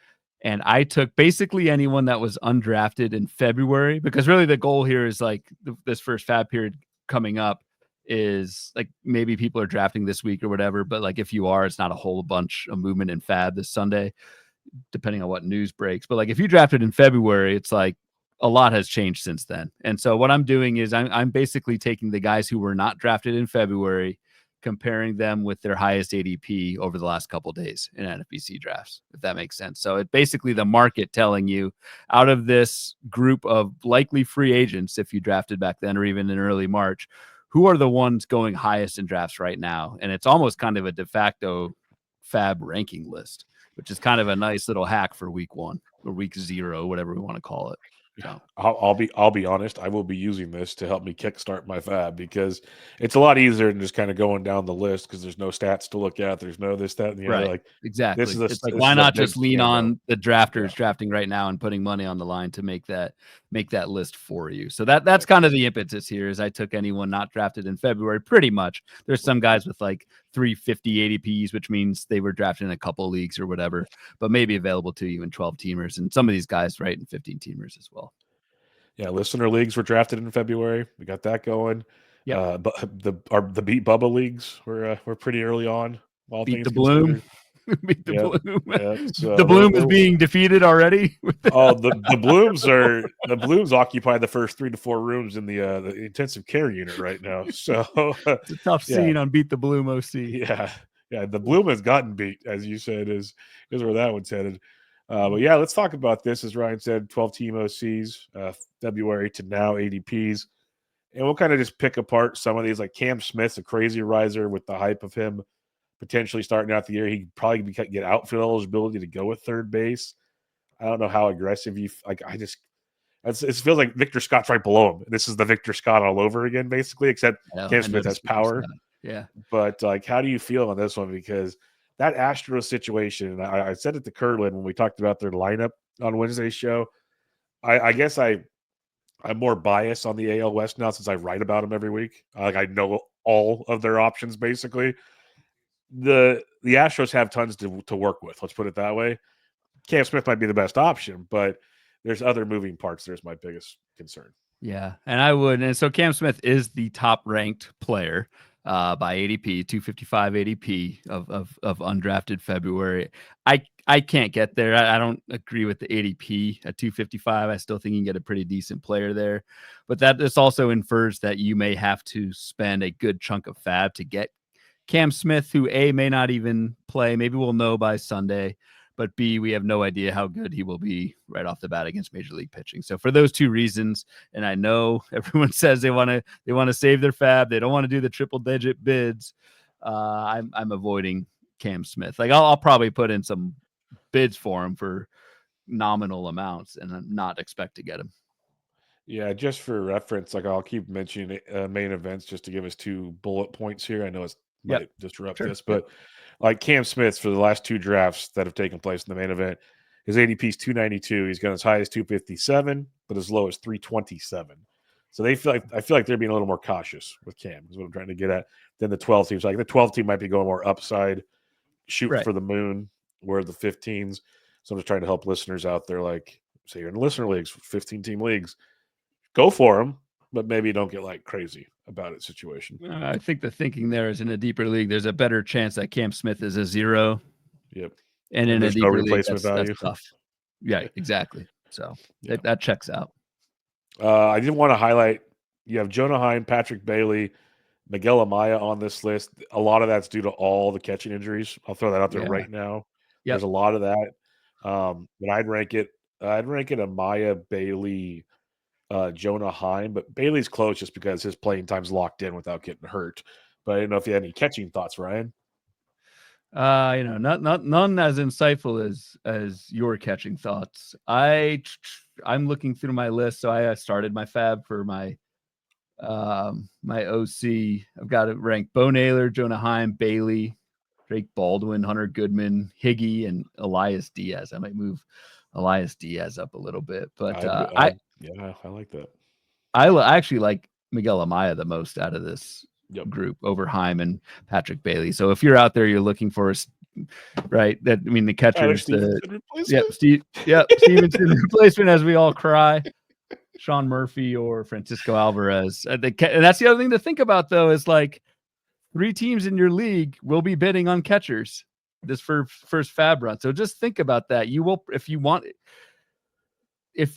And I took basically anyone that was undrafted in February, because really the goal here is like this first fab period coming up is like maybe people are drafting this week or whatever. But like if you are, it's not a whole bunch of movement in fab this Sunday, depending on what news breaks. But like if you drafted in February, it's like a lot has changed since then. And so what I'm doing is I'm basically taking the guys who were not drafted in February, comparing them with their highest ADP over the last couple of days in NFBC drafts, if that makes sense. So it basically the market telling you out of this group of likely free agents, if you drafted back then or even in early March, who are the ones going highest in drafts right now? And it's almost kind of a de facto fab ranking list, which is kind of a nice little hack for week 1 or week 0, whatever we want to call it. So. I'll be honest. I will be using this to help me kickstart my fab, because it's a lot easier than just kind of going down the list, because there's no stats to look at. There's no this, that, and the other. Like Exactly. This is it's like, why not just lean on the drafters drafting right now and putting money on the line to make that list for you. So that's kind of the impetus here. Is I took anyone not drafted in February, pretty much. There's some guys with like 350 ADPs, which means they were drafted in a couple leagues or whatever, but maybe available to you in 12 teamers, and some of these guys right in 15 teamers as well. Yeah, listener leagues were drafted in February. We got that going. Yeah, but the Beat Bubba leagues were pretty early on. All Beat things the Bloom. considered. Beat the Bloom. Yeah, so the Bloom is being defeated already. the Blooms occupy the first 3 to 4 rooms in the intensive care unit right now. So it's a tough scene on Beat the Bloom OC. Yeah, the Bloom has gotten beat, as you said, is where that one's headed. But yeah, let's talk about this. As Ryan said, 12-team OCs, February to now ADPs. And we'll kind of just pick apart some of these. Like Cam Smith's a crazy riser with the hype of him potentially starting out the year. He'd probably get outfield eligibility to go with third base. I don't know how aggressive you like. It feels like Victor Scott's right below him. This is the Victor Scott all over again, basically, except Cam Smith has power. Yeah. But like, how do you feel on this one? Because that Astros situation, and I said it to Curlin when we talked about their lineup on Wednesday's show. I guess I'm more biased on the AL West now, since I write about them every week. Like, I know all of their options basically. The Astros have tons to work with. Let's put it that way. Cam Smith might be the best option, but there's other moving parts. There's my biggest concern. Yeah, and so Cam Smith is the top ranked player by ADP, 255 ADP of undrafted February. I can't get there. I don't agree with the ADP at 255. I still think you can get a pretty decent player there, but this also infers that you may have to spend a good chunk of fab to get Cam Smith, who A, may not even play. Maybe we'll know by Sunday, but B, we have no idea how good he will be right off the bat against major league pitching. So for those two reasons, and I know everyone says they want to save their fab, they don't want to do the triple digit bids. I'm avoiding Cam Smith. Like I'll probably put in some bids for him for nominal amounts and not expect to get him. Yeah, just for reference, like I'll keep mentioning main events just to give us 2 bullet points here. I know it might disrupt this, but like Cam Smith for the last 2 drafts that have taken place in the main event, his ADP is 292. He's got as high as 257, but as low as 327. So I feel like they're being a little more cautious with Cam, is what I'm trying to get at, than the 12 teams. Like the 12 team might be going more upside, shooting for the moon, where the 15s. So I'm just trying to help listeners out there. Like, say you're in listener leagues, 15 team leagues, go for them, but maybe don't get like crazy about it situation. I think the thinking there is in a deeper league, there's a better chance that Cam Smith is a 0. Yep. And in a deeper league, that's tough. Yeah, exactly. So that checks out. I did want to highlight, you have Jonah Heim, Patrick Bailey, Miguel Amaya on this list. A lot of that's due to all the catching injuries. I'll throw that out there right now. Yep. There's a lot of that. But I'd rank it Amaya, Bailey, Jonah Heim, but Bailey's close just because his playing time's locked in without getting hurt. But I didn't know if you had any catching thoughts, Ryan. None as insightful as your catching thoughts. I'm looking through my list, so I started my fab for my my OC. I've got it ranked: Bo Naylor, Jonah Heim, Bailey, Drake Baldwin, Hunter Goodman, Higgy, and Elias Diaz. I might move Elias Diaz up a little bit, but I like that. I actually like Miguel Amaya the most out of this Yep. group over Heim and Patrick Bailey. So if you're out there, you're looking for right. That I mean, the catchers, Stevenson replacement, as we all cry. Sean Murphy or Francisco Alvarez. And that's the other thing to think about, though, is like 3 teams in your league will be bidding on catchers this first fab run. So just think about that. You will, if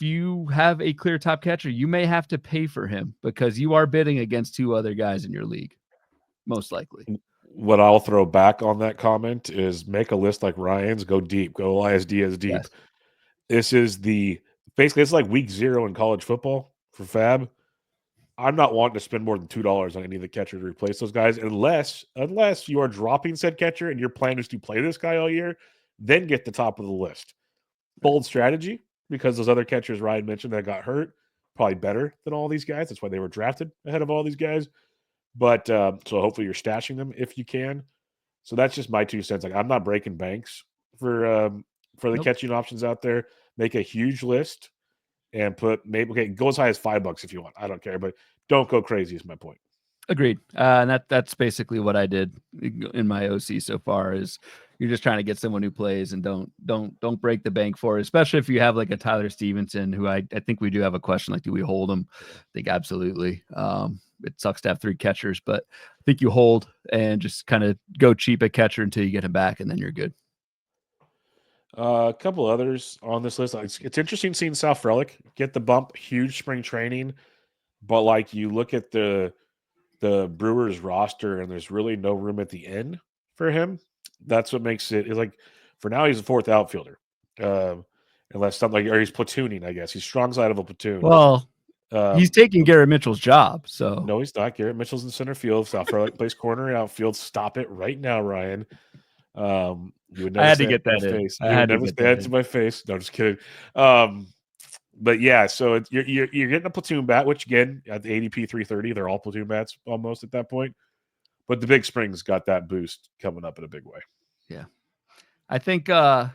you have a clear top catcher, you may have to pay for him because you are bidding against 2 other guys in your league, most likely. What I'll throw back on that comment is make a list like Ryan's, go deep, go Elias Diaz deep. Yes. This is basically it's like week 0 in college football for fab. I'm not wanting to spend more than $2 on any of the catcher to replace those guys unless you are dropping said catcher and your plan is to play this guy all year, then get the top of the list. Bold strategy, because those other catchers Ryan mentioned that got hurt, probably better than all these guys. That's why they were drafted ahead of all these guys. But so hopefully you're stashing them if you can. So that's just my 2 cents. Like I'm not breaking banks for the catching options out there. Make a huge list and put go as high as $5 if you want. I don't care, but don't go crazy is my point. Agreed. And that's basically what I did in my OC so far. Is you're just trying to get someone who plays and don't break the bank for it, especially if you have like a Tyler Stevenson, who I think we do have a question, like, do we hold him? I think absolutely. It sucks to have 3 catchers, but I think you hold and just kind of go cheap at catcher until you get him back, and then you're good. A couple others on this list. It's interesting seeing Sal Frelick get the bump, huge spring training, but like you look at the Brewers roster and there's really no room at the end for him. That's what makes it is like for now he's a 4th outfielder, unless something or he's platooning. I guess he's strong side of a platoon. Well, he's taking Garrett Mitchell's job. So no, he's not. Garrett Mitchell's in center field. Sal Frelick plays corner outfield. Stop it right now, Ryan. You would never I had say to get that in. face. You would never say that to my face. No, just kidding. But yeah, so you're getting a platoon bat, which again at the ADP 330, they're all platoon bats almost at that point. But the Big Spring's got that boost coming up in a big way. Yeah, I think in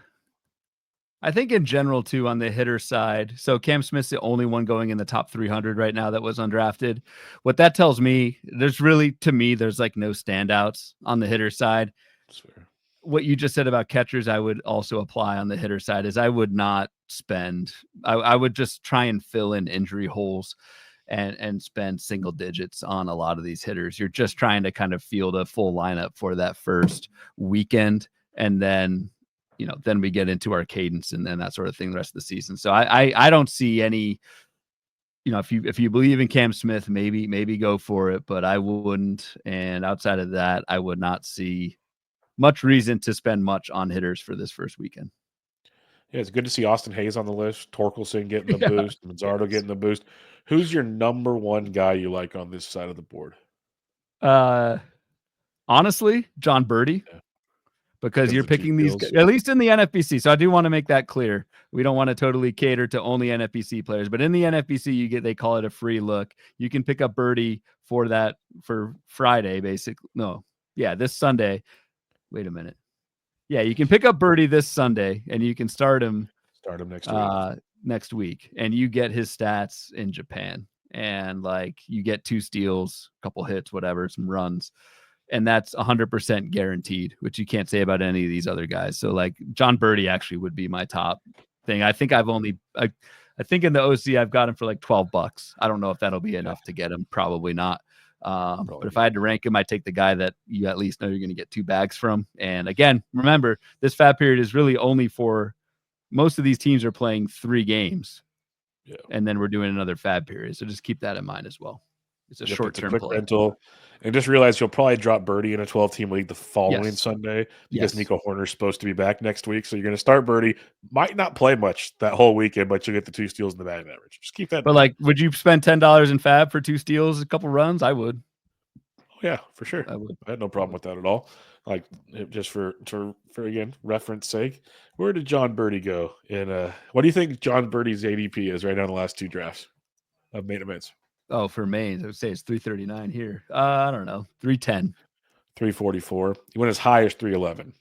general too on the hitter side. So Cam Smith's the only one going in the top 300 right now that was undrafted. What that tells me, there's like no standouts on the hitter side. That's fair. What you just said about catchers, I would also apply on the hitter side. Is I would not spend. I would just try and fill in injury holes and spend single digits on a lot of these hitters. You're just trying to kind of field a full lineup for that first weekend, and then then we get into our cadence and then that sort of thing the rest of the season. So I don't see any. If you believe in Cam Smith, maybe go for it, but I wouldn't. And outside of that, I would not see much reason to spend much on hitters for this first weekend. Yeah, it's good to see Austin Hayes on the list, Torkelson getting the boost, Mazzardo getting the boost. Who's your number 1 guy you like on this side of the board? Honestly, John Birdie, because you're picking these, at least in the NFBC. So I do want to make that clear. We don't want to totally cater to only NFBC players, but in the NFBC, they call it a free look. You can pick up Birdie for Friday, basically. No, yeah, this Sunday. Wait a minute. Yeah, you can pick up Birdie this Sunday, and you can start him next week, and you get his stats in Japan, and like you get 2 steals, a couple hits, whatever, some runs, and that's 100% guaranteed, which you can't say about any of these other guys. So like John Birdie actually would be my top thing. I think I think in the OC I've got him for like $12. I don't know if that'll be enough to get him. Probably not. But if I had to rank him, I'd take the guy that you at least know you're going to get 2 bags from. And again, remember, this fab period is really only for most of these teams are playing 3 games. Yeah. And then we're doing another fab period. So just keep that in mind as well. It's a short-term play. Rental. And just realize you'll probably drop Birdie in a 12-team league the following Sunday because Nico Horner's supposed to be back next week. So you're going to start Birdie. Might not play much that whole weekend, but you'll get the 2 steals in the batting average. Just keep that. But like, would you spend $10 in fab for 2 steals, a couple runs? I would. Oh, yeah, for sure. I had no problem with that at all. Like just for again reference sake, where did John Birdie go? And what do you think John Birdie's ADP is right now in the last 2 drafts of main events? Oh, for mains, I would say it's 339 here. I don't know, 310. 344. He went as high as 311.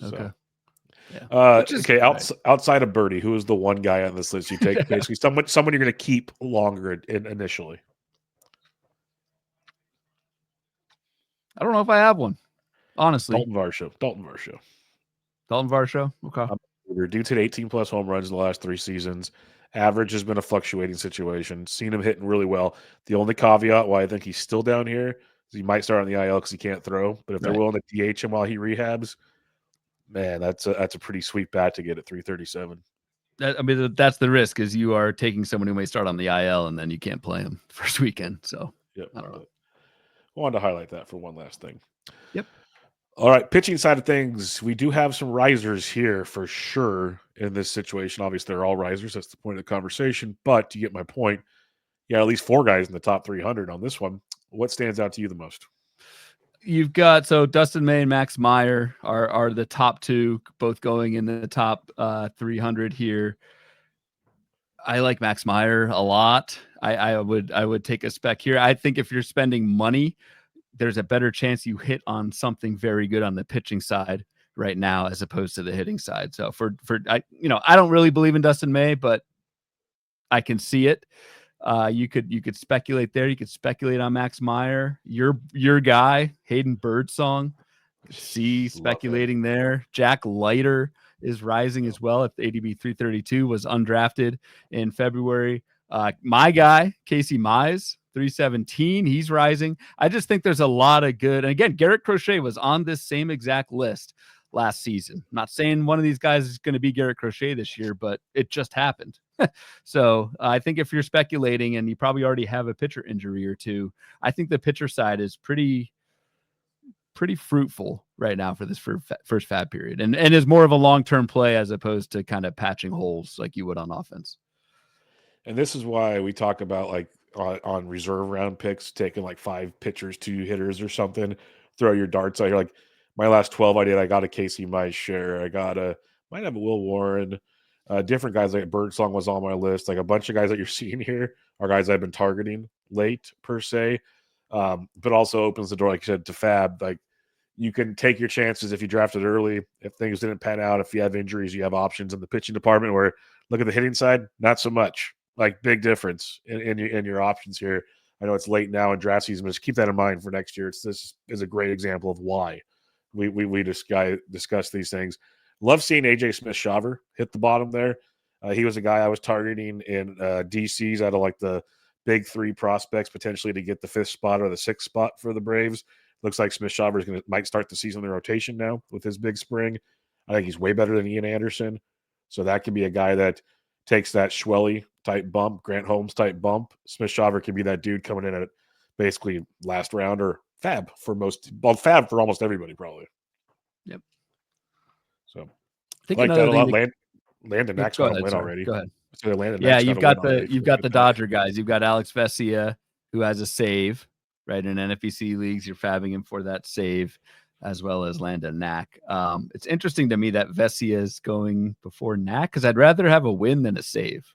Okay. So, Yeah. Which is okay. right. Outside of Birdie, who is the one guy on this list you take basically someone you're going to keep longer initially? I don't know if I have one, honestly. Dalton Varsho. Dalton Varsho. Okay. Dude's hit 18 plus home runs in the last 3 seasons. Average has been a fluctuating situation. Seen him hitting really well. The only caveat why I think he's still down here is he might start on the IL because he can't throw. But if they're willing to DH him while he rehabs, man, that's a pretty sweet bat to get at 337. That's the risk, is you are taking someone who may start on the IL and then you can't play him first weekend. So yep. I don't know. I wanted to highlight that for one last thing. Yep. All right, pitching side of things, we do have some risers here for sure in this situation. Obviously, they're all risers. That's the point of the conversation. But you get my point. Yeah, at least 4 guys in the top 300 on this one. What stands out to you the most? You've got Dustin May and Max Meyer are the top 2, both going in the top 300 here. I like Max Meyer a lot. I would take a spec here. I think if you're spending money, there's a better chance you hit on something very good on the pitching side right now as opposed to the hitting side. So I don't really believe in Dustin May, but I can see it. You could speculate there. You could speculate on Max Meyer. Your guy, Hayden Birdsong. See speculating there. Jack Leiter is rising as well at the ADP 332, was undrafted in February. My guy, Casey Mize, 317. He's rising. I just think there's a lot of good. And again, Garrett Crochet was on this same exact list last season. I'm not saying one of these guys is going to be Garrett Crochet this year, but it just happened. So I think if you're speculating and you probably already have a pitcher injury or two, I think the pitcher side is pretty fruitful right now for this first fab period, and is more of a long-term play as opposed to kind of patching holes like you would on offense. And this is why we talk about like on reserve round picks, taking like 5 pitchers, 2 hitters or something, throw your darts out here. Like my last 12 I did, I got a Casey Mize share. Might have a Will Warren. Different guys like Birdsong was on my list. Like a bunch of guys that you're seeing here are guys I've been targeting late per se. But also opens the door, like you said, to fab. Like you can take your chances if you drafted early. If things didn't pan out, if you have injuries, you have options in the pitching department. Where look at the hitting side, not so much. Like big difference in your options here. I know it's late now in draft season, but just keep that in mind for next year. This is a great example of why we discuss these things. Love seeing AJ Smith-Shawver hit the bottom there. He was a guy I was targeting in DCs out of like the big 3 prospects potentially to get the 5th spot or the 6th spot for the Braves. Looks like Smith-Shawver might start the season in the rotation now with his big spring. I think he's way better than Ian Anderson. So that could be a guy that takes that Schwelly type bump, Grant Holmes type bump. Smith-Shawver can be that dude coming in at basically last round or fab for fab for almost everybody probably. Yep. So I think like that a lot. Landon Max got a win already. Go ahead. Yeah, you've got the Dodger guys. You've got Alex Vesia, who has a save, right? In NFBC leagues, you're fabbing him for that save, as well as Landon Knack. It's interesting to me that Vesia is going before Knack because I'd rather have a win than a save.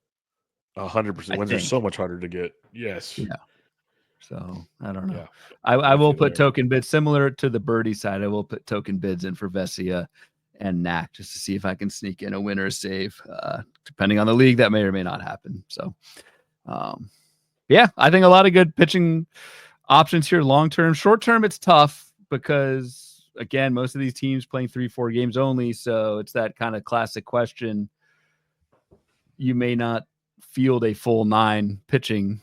100%. Wins are so much harder to get. Yes. Yeah. So I don't know. Yeah. I will put token bids similar to the Birdie side. I will put token bids in for Vesia and Knack just to see if I can sneak in a win or a save. Depending on the league, that may or may not happen. So, yeah, I think a lot of good pitching options here long term. Short term, it's tough because, again, most of these teams playing 3-4 games only. So it's that kind of classic question. You may not field a full 9 pitching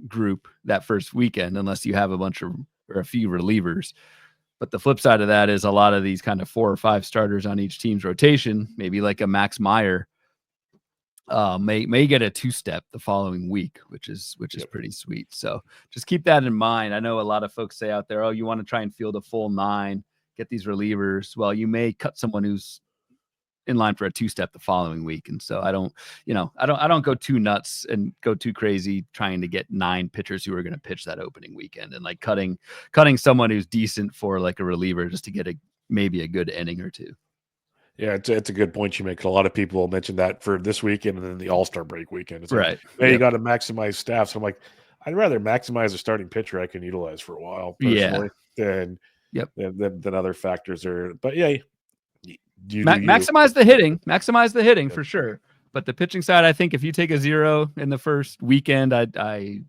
group that first weekend unless you have a few relievers. But the flip side of that is a lot of these kind of 4 or 5 starters on each team's rotation, maybe like a Max Meyer, may get a 2-step the following week, which is pretty sweet. So just keep that in mind. I know a lot of folks say out there, oh, you want to try and field a full 9, get these relievers. Well, you may cut someone who's in line for a 2-step the following week. And so I don't go too nuts and go too crazy trying to get 9 pitchers who are going to pitch that opening weekend and like cutting someone who's decent for like a reliever just to get maybe a good inning or two. Yeah, it's a good point you make. A lot of people will mention that for this weekend and then the All-Star break weekend. It's like, Right. hey, you got to maximize staff. So I'm like, I'd rather maximize a starting pitcher I can utilize for a while personally than other factors are. But yeah, you do you. Maximize the hitting for sure. But the pitching side, I think if you take a 0 in the first weekend, I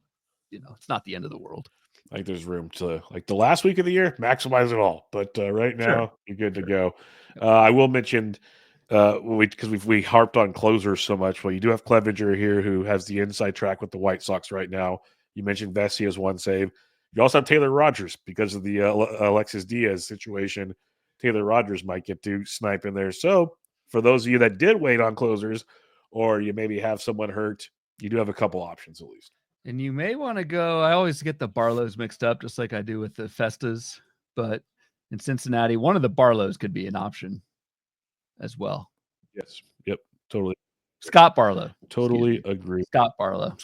it's not the end of the world. Like there's room to, like, the last week of the year, maximize it all. But right now, you're good to go. I will mention, because we harped on closers so much. Well, you do have Clevenger here, who has the inside track with the White Sox right now. You mentioned Vesey as one save. You also have Taylor Rogers because of the Alexis Diaz situation. Taylor Rogers might get to snipe in there. So for those of you that did wait on closers, or you maybe have someone hurt, you do have a couple options at least. And you may want to go. I always get the Barlows mixed up, just like I do with the Festas. But in Cincinnati, one of the Barlows could be an option as well. Yes. Yep. Totally. Scott Barlow. Totally agree. Scott Barlow.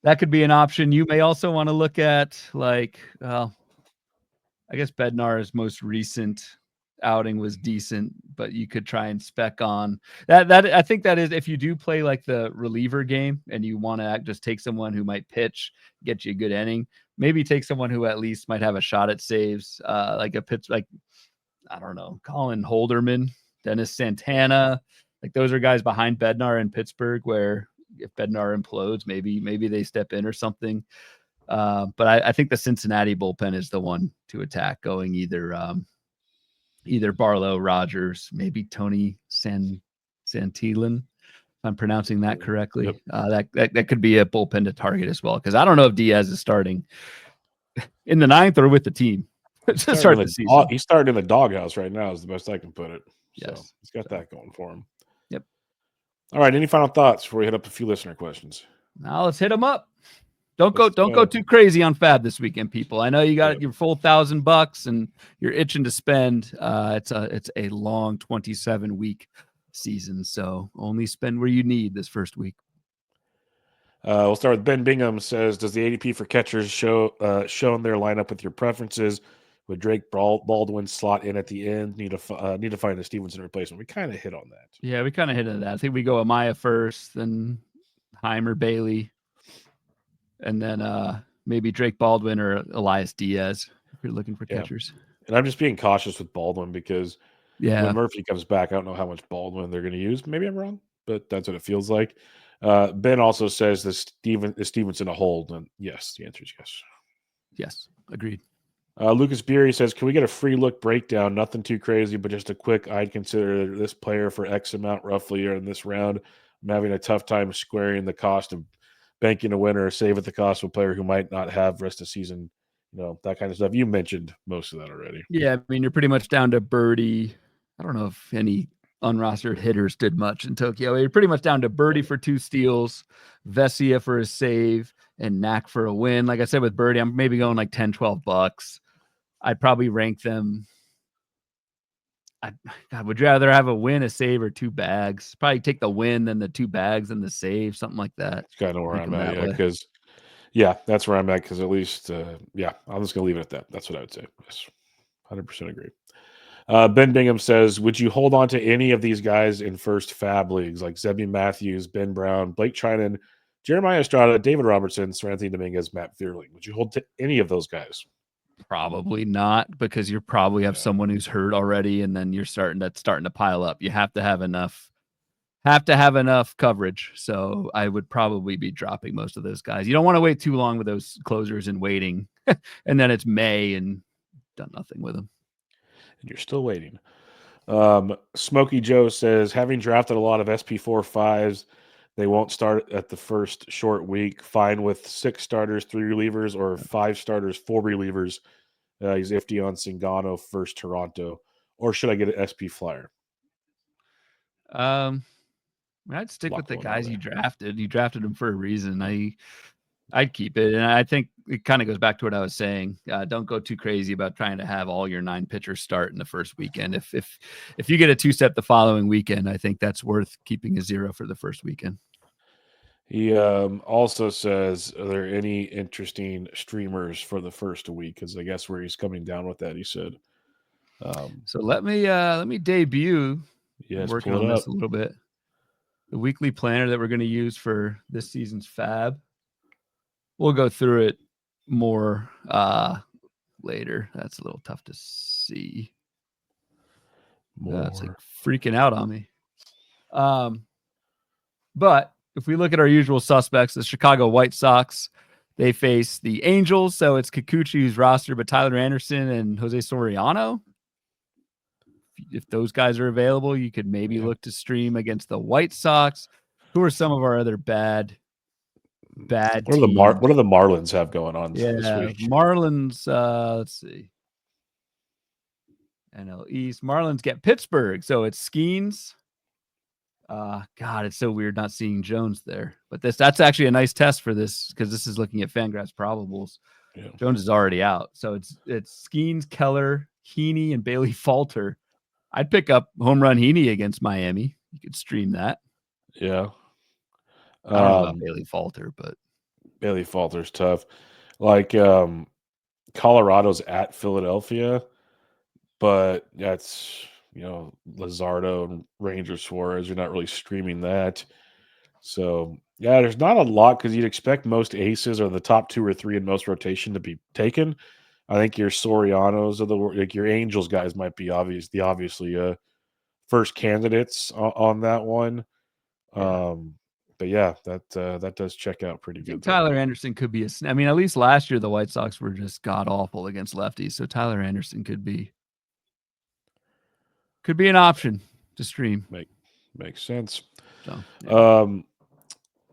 That could be an option. You may also want to look at, like, I guess Bednar's most recent outing was decent, but you could try and spec on that. I think that is, if you do play like the reliever game and you want to just take someone who might pitch, get you a good inning, maybe take someone who at least might have a shot at saves, like a pitch, like, I don't know, Colin Holderman, Dennis Santana. Like, those are guys behind Bednar in Pittsburgh where if Bednar implodes, maybe they step in or something. But I think the Cincinnati bullpen is the one to attack, going either Barlow, Rogers, maybe Tony Santillan, if I'm pronouncing that correctly. Yep. That could be a bullpen to target as well, because I don't know if Diaz is starting in the 9th or with the team to start the season. He's starting in the doghouse right now is the best I can put it. So yes. He's got that going for him. Yep. All right. Any final thoughts before we hit up a few listener questions? Now let's hit them up. Don't go too crazy on Fab this weekend, people. I know you got your full $1,000 and you're itching to spend. It's a long 27-week season, so only spend where you need this first week. We'll start with Ben Bingham. Says, does the ADP for catchers show in their lineup with your preferences? Would Drake Baldwin slot in at the end? Need to find a Stevenson replacement. We kind of hit on that. Yeah, we kind of hit on that. I think we go Amaya first, then Heimer, Bailey, and then maybe Drake Baldwin or Elias Diaz if you're looking for catchers. And I'm just being cautious with Baldwin because when Murphy comes back, I don't know how much Baldwin they're going to use. Maybe I'm wrong, but that's what it feels like. Ben also says, is Stevenson a hold? And yes, the answer is yes. Yes, agreed. Lucas Beery says, can we get a free look breakdown? Nothing too crazy, but just a quick, I'd consider this player for X amount roughly in this round. I'm having a tough time squaring the cost of banking a winner or save at the cost of a player who might not have rest of the season, that kind of stuff. You mentioned most of that already. Yeah, I mean, you're pretty much down to Birdie. I don't know if any unrostered hitters did much in Tokyo. You're pretty much down to Birdie for 2 steals, Vesia for a save, and Knack for a win. Like I said, with Birdie, I'm maybe going like $10-12. I'd probably rank them. God, would you rather have a win, a save, or 2 bags? Probably take the win, then the 2 bags, and the save, something like that. That's kind of where I'm at, because that's where I'm at, because at least, I'm just going to leave it at that. That's what I would say. Yes, 100% agree. Ben Bingham says, would you hold on to any of these guys in first Fab leagues, like Zebby Matthews, Ben Brown, Blake Trinan, Jeremiah Estrada, David Robertson, Seranthony Dominguez, Matt Fearling? Would you hold to any of those guys? Probably not, because you probably have someone who's hurt already, and then you're starting to pile up. You have to have enough coverage. So I would probably be dropping most of those guys. You don't want to wait too long with those closers and waiting, and then it's May and done nothing with them. And you're still waiting. Smokey Joe says, having drafted a lot of SP4/5s, they won't start at the first short week. Fine with 6 starters, 3 relievers, or 5 starters, 4 relievers. He's iffy on Singano first Toronto. Or should I get an SP flyer? I'd stick with the guys you drafted. You drafted them for a reason. I'd keep it. And I think it kind of goes back to what I was saying. Don't go too crazy about trying to have all your 9 pitchers start in the first weekend. If you get a 2-step the following weekend, I think that's worth keeping a 0 for the first weekend. He also says, are there any interesting streamers for the first week? Because I guess where he's coming down with that, he said. So let me debut. Yes, Working pull on it this up. a little bit. The weekly planner that we're going to use for this season's fab. We'll go through it more later. That's a little tough to see. It's like freaking out on me. But if we look at our usual suspects, the Chicago White Sox, they face the Angels. So it's Kikuchi who's rostered, but Tyler Anderson and Jose Soriano. If those guys are available, you could maybe look to stream against the White Sox. Who are some of our other bad teams? What do the Marlins have going on this week? Marlins, let's see. NL East. Marlins get Pittsburgh. So it's Skeens. God, it's so weird not seeing Jones there. But that's actually a nice test for this because this is looking at Fangraphs probables. Yeah. Jones is already out. So it's Skeens, Keller, Heaney, and Bailey Falter. I'd pick up home run Heaney against Miami. You could stream that. Yeah. I don't know about Bailey Falter, but Bailey Falter's tough. Like Colorado's at Philadelphia, but that's Luzardo and Ranger Suarez. You're not really streaming that. So yeah, there's not a lot because you'd expect most aces or the top 2 or 3 in most rotation to be taken. I think your Sorianos or your Angels guys might be obviously first candidates on that one. Yeah. But yeah, that does check out pretty good. Tyler Anderson could be at least last year the White Sox were just god awful against lefties, so Tyler Anderson could be an option to stream. Makes sense. So, yeah.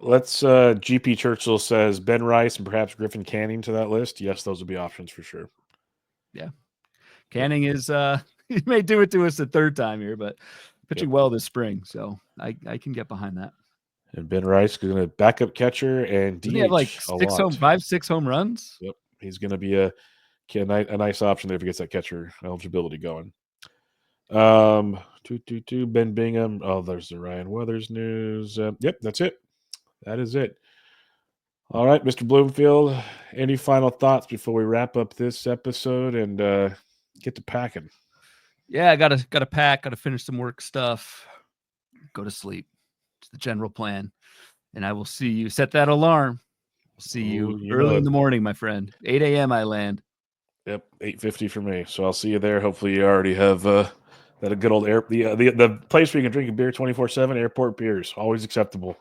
Let's GP Churchill says Ben Rice and perhaps Griffin Canning to that list. Yes, those would be options for sure. Yeah. Canning is he may do it to us the third time here, but pitching well this spring, so I can get behind that. And Ben Rice is going to backup catcher and DH. Doesn't he have like 6 home runs? Yep, he's going to be a nice option there if he gets that catcher eligibility going. Ben Bingham. Oh, there's the Ryan Weathers news. Yep, that's it. That is it. All right, Mr. Bloomfield, any final thoughts before we wrap up this episode and get to packing? Yeah, I gotta pack, gotta finish some work stuff, go to sleep. It's the general plan. And I will see you. Set that alarm. See you early in the morning, my friend. 8 a.m. I land. Yep, 8:50 for me. So I'll see you there. Hopefully you already have that a good old the place where you can drink a beer 24/7, airport beers, always acceptable.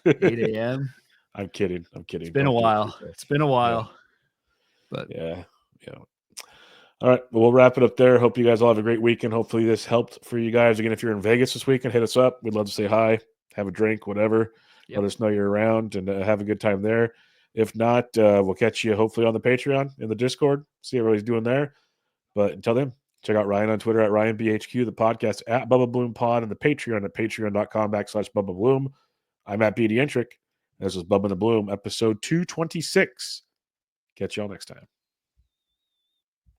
8 a.m. I'm kidding. It's been a while. But yeah. All right, well, we'll wrap it up there. Hope you guys all have a great weekend. Hopefully this helped for you guys. Again, if you're in Vegas this weekend, hit us up. We'd love to say hi, have a drink, whatever. Let us know you're around and have a good time there. If not, we'll catch you hopefully on the Patreon, in the Discord, see what everybody's doing there. But until then, check out Ryan on Twitter at RyanBHQ, the podcast at Bubba Bloom Pod, and the Patreon at patreon.com/Bubba Bloom. I'm at BD Entrick. This is Bubba the Bloom, episode 226. Catch y'all next time.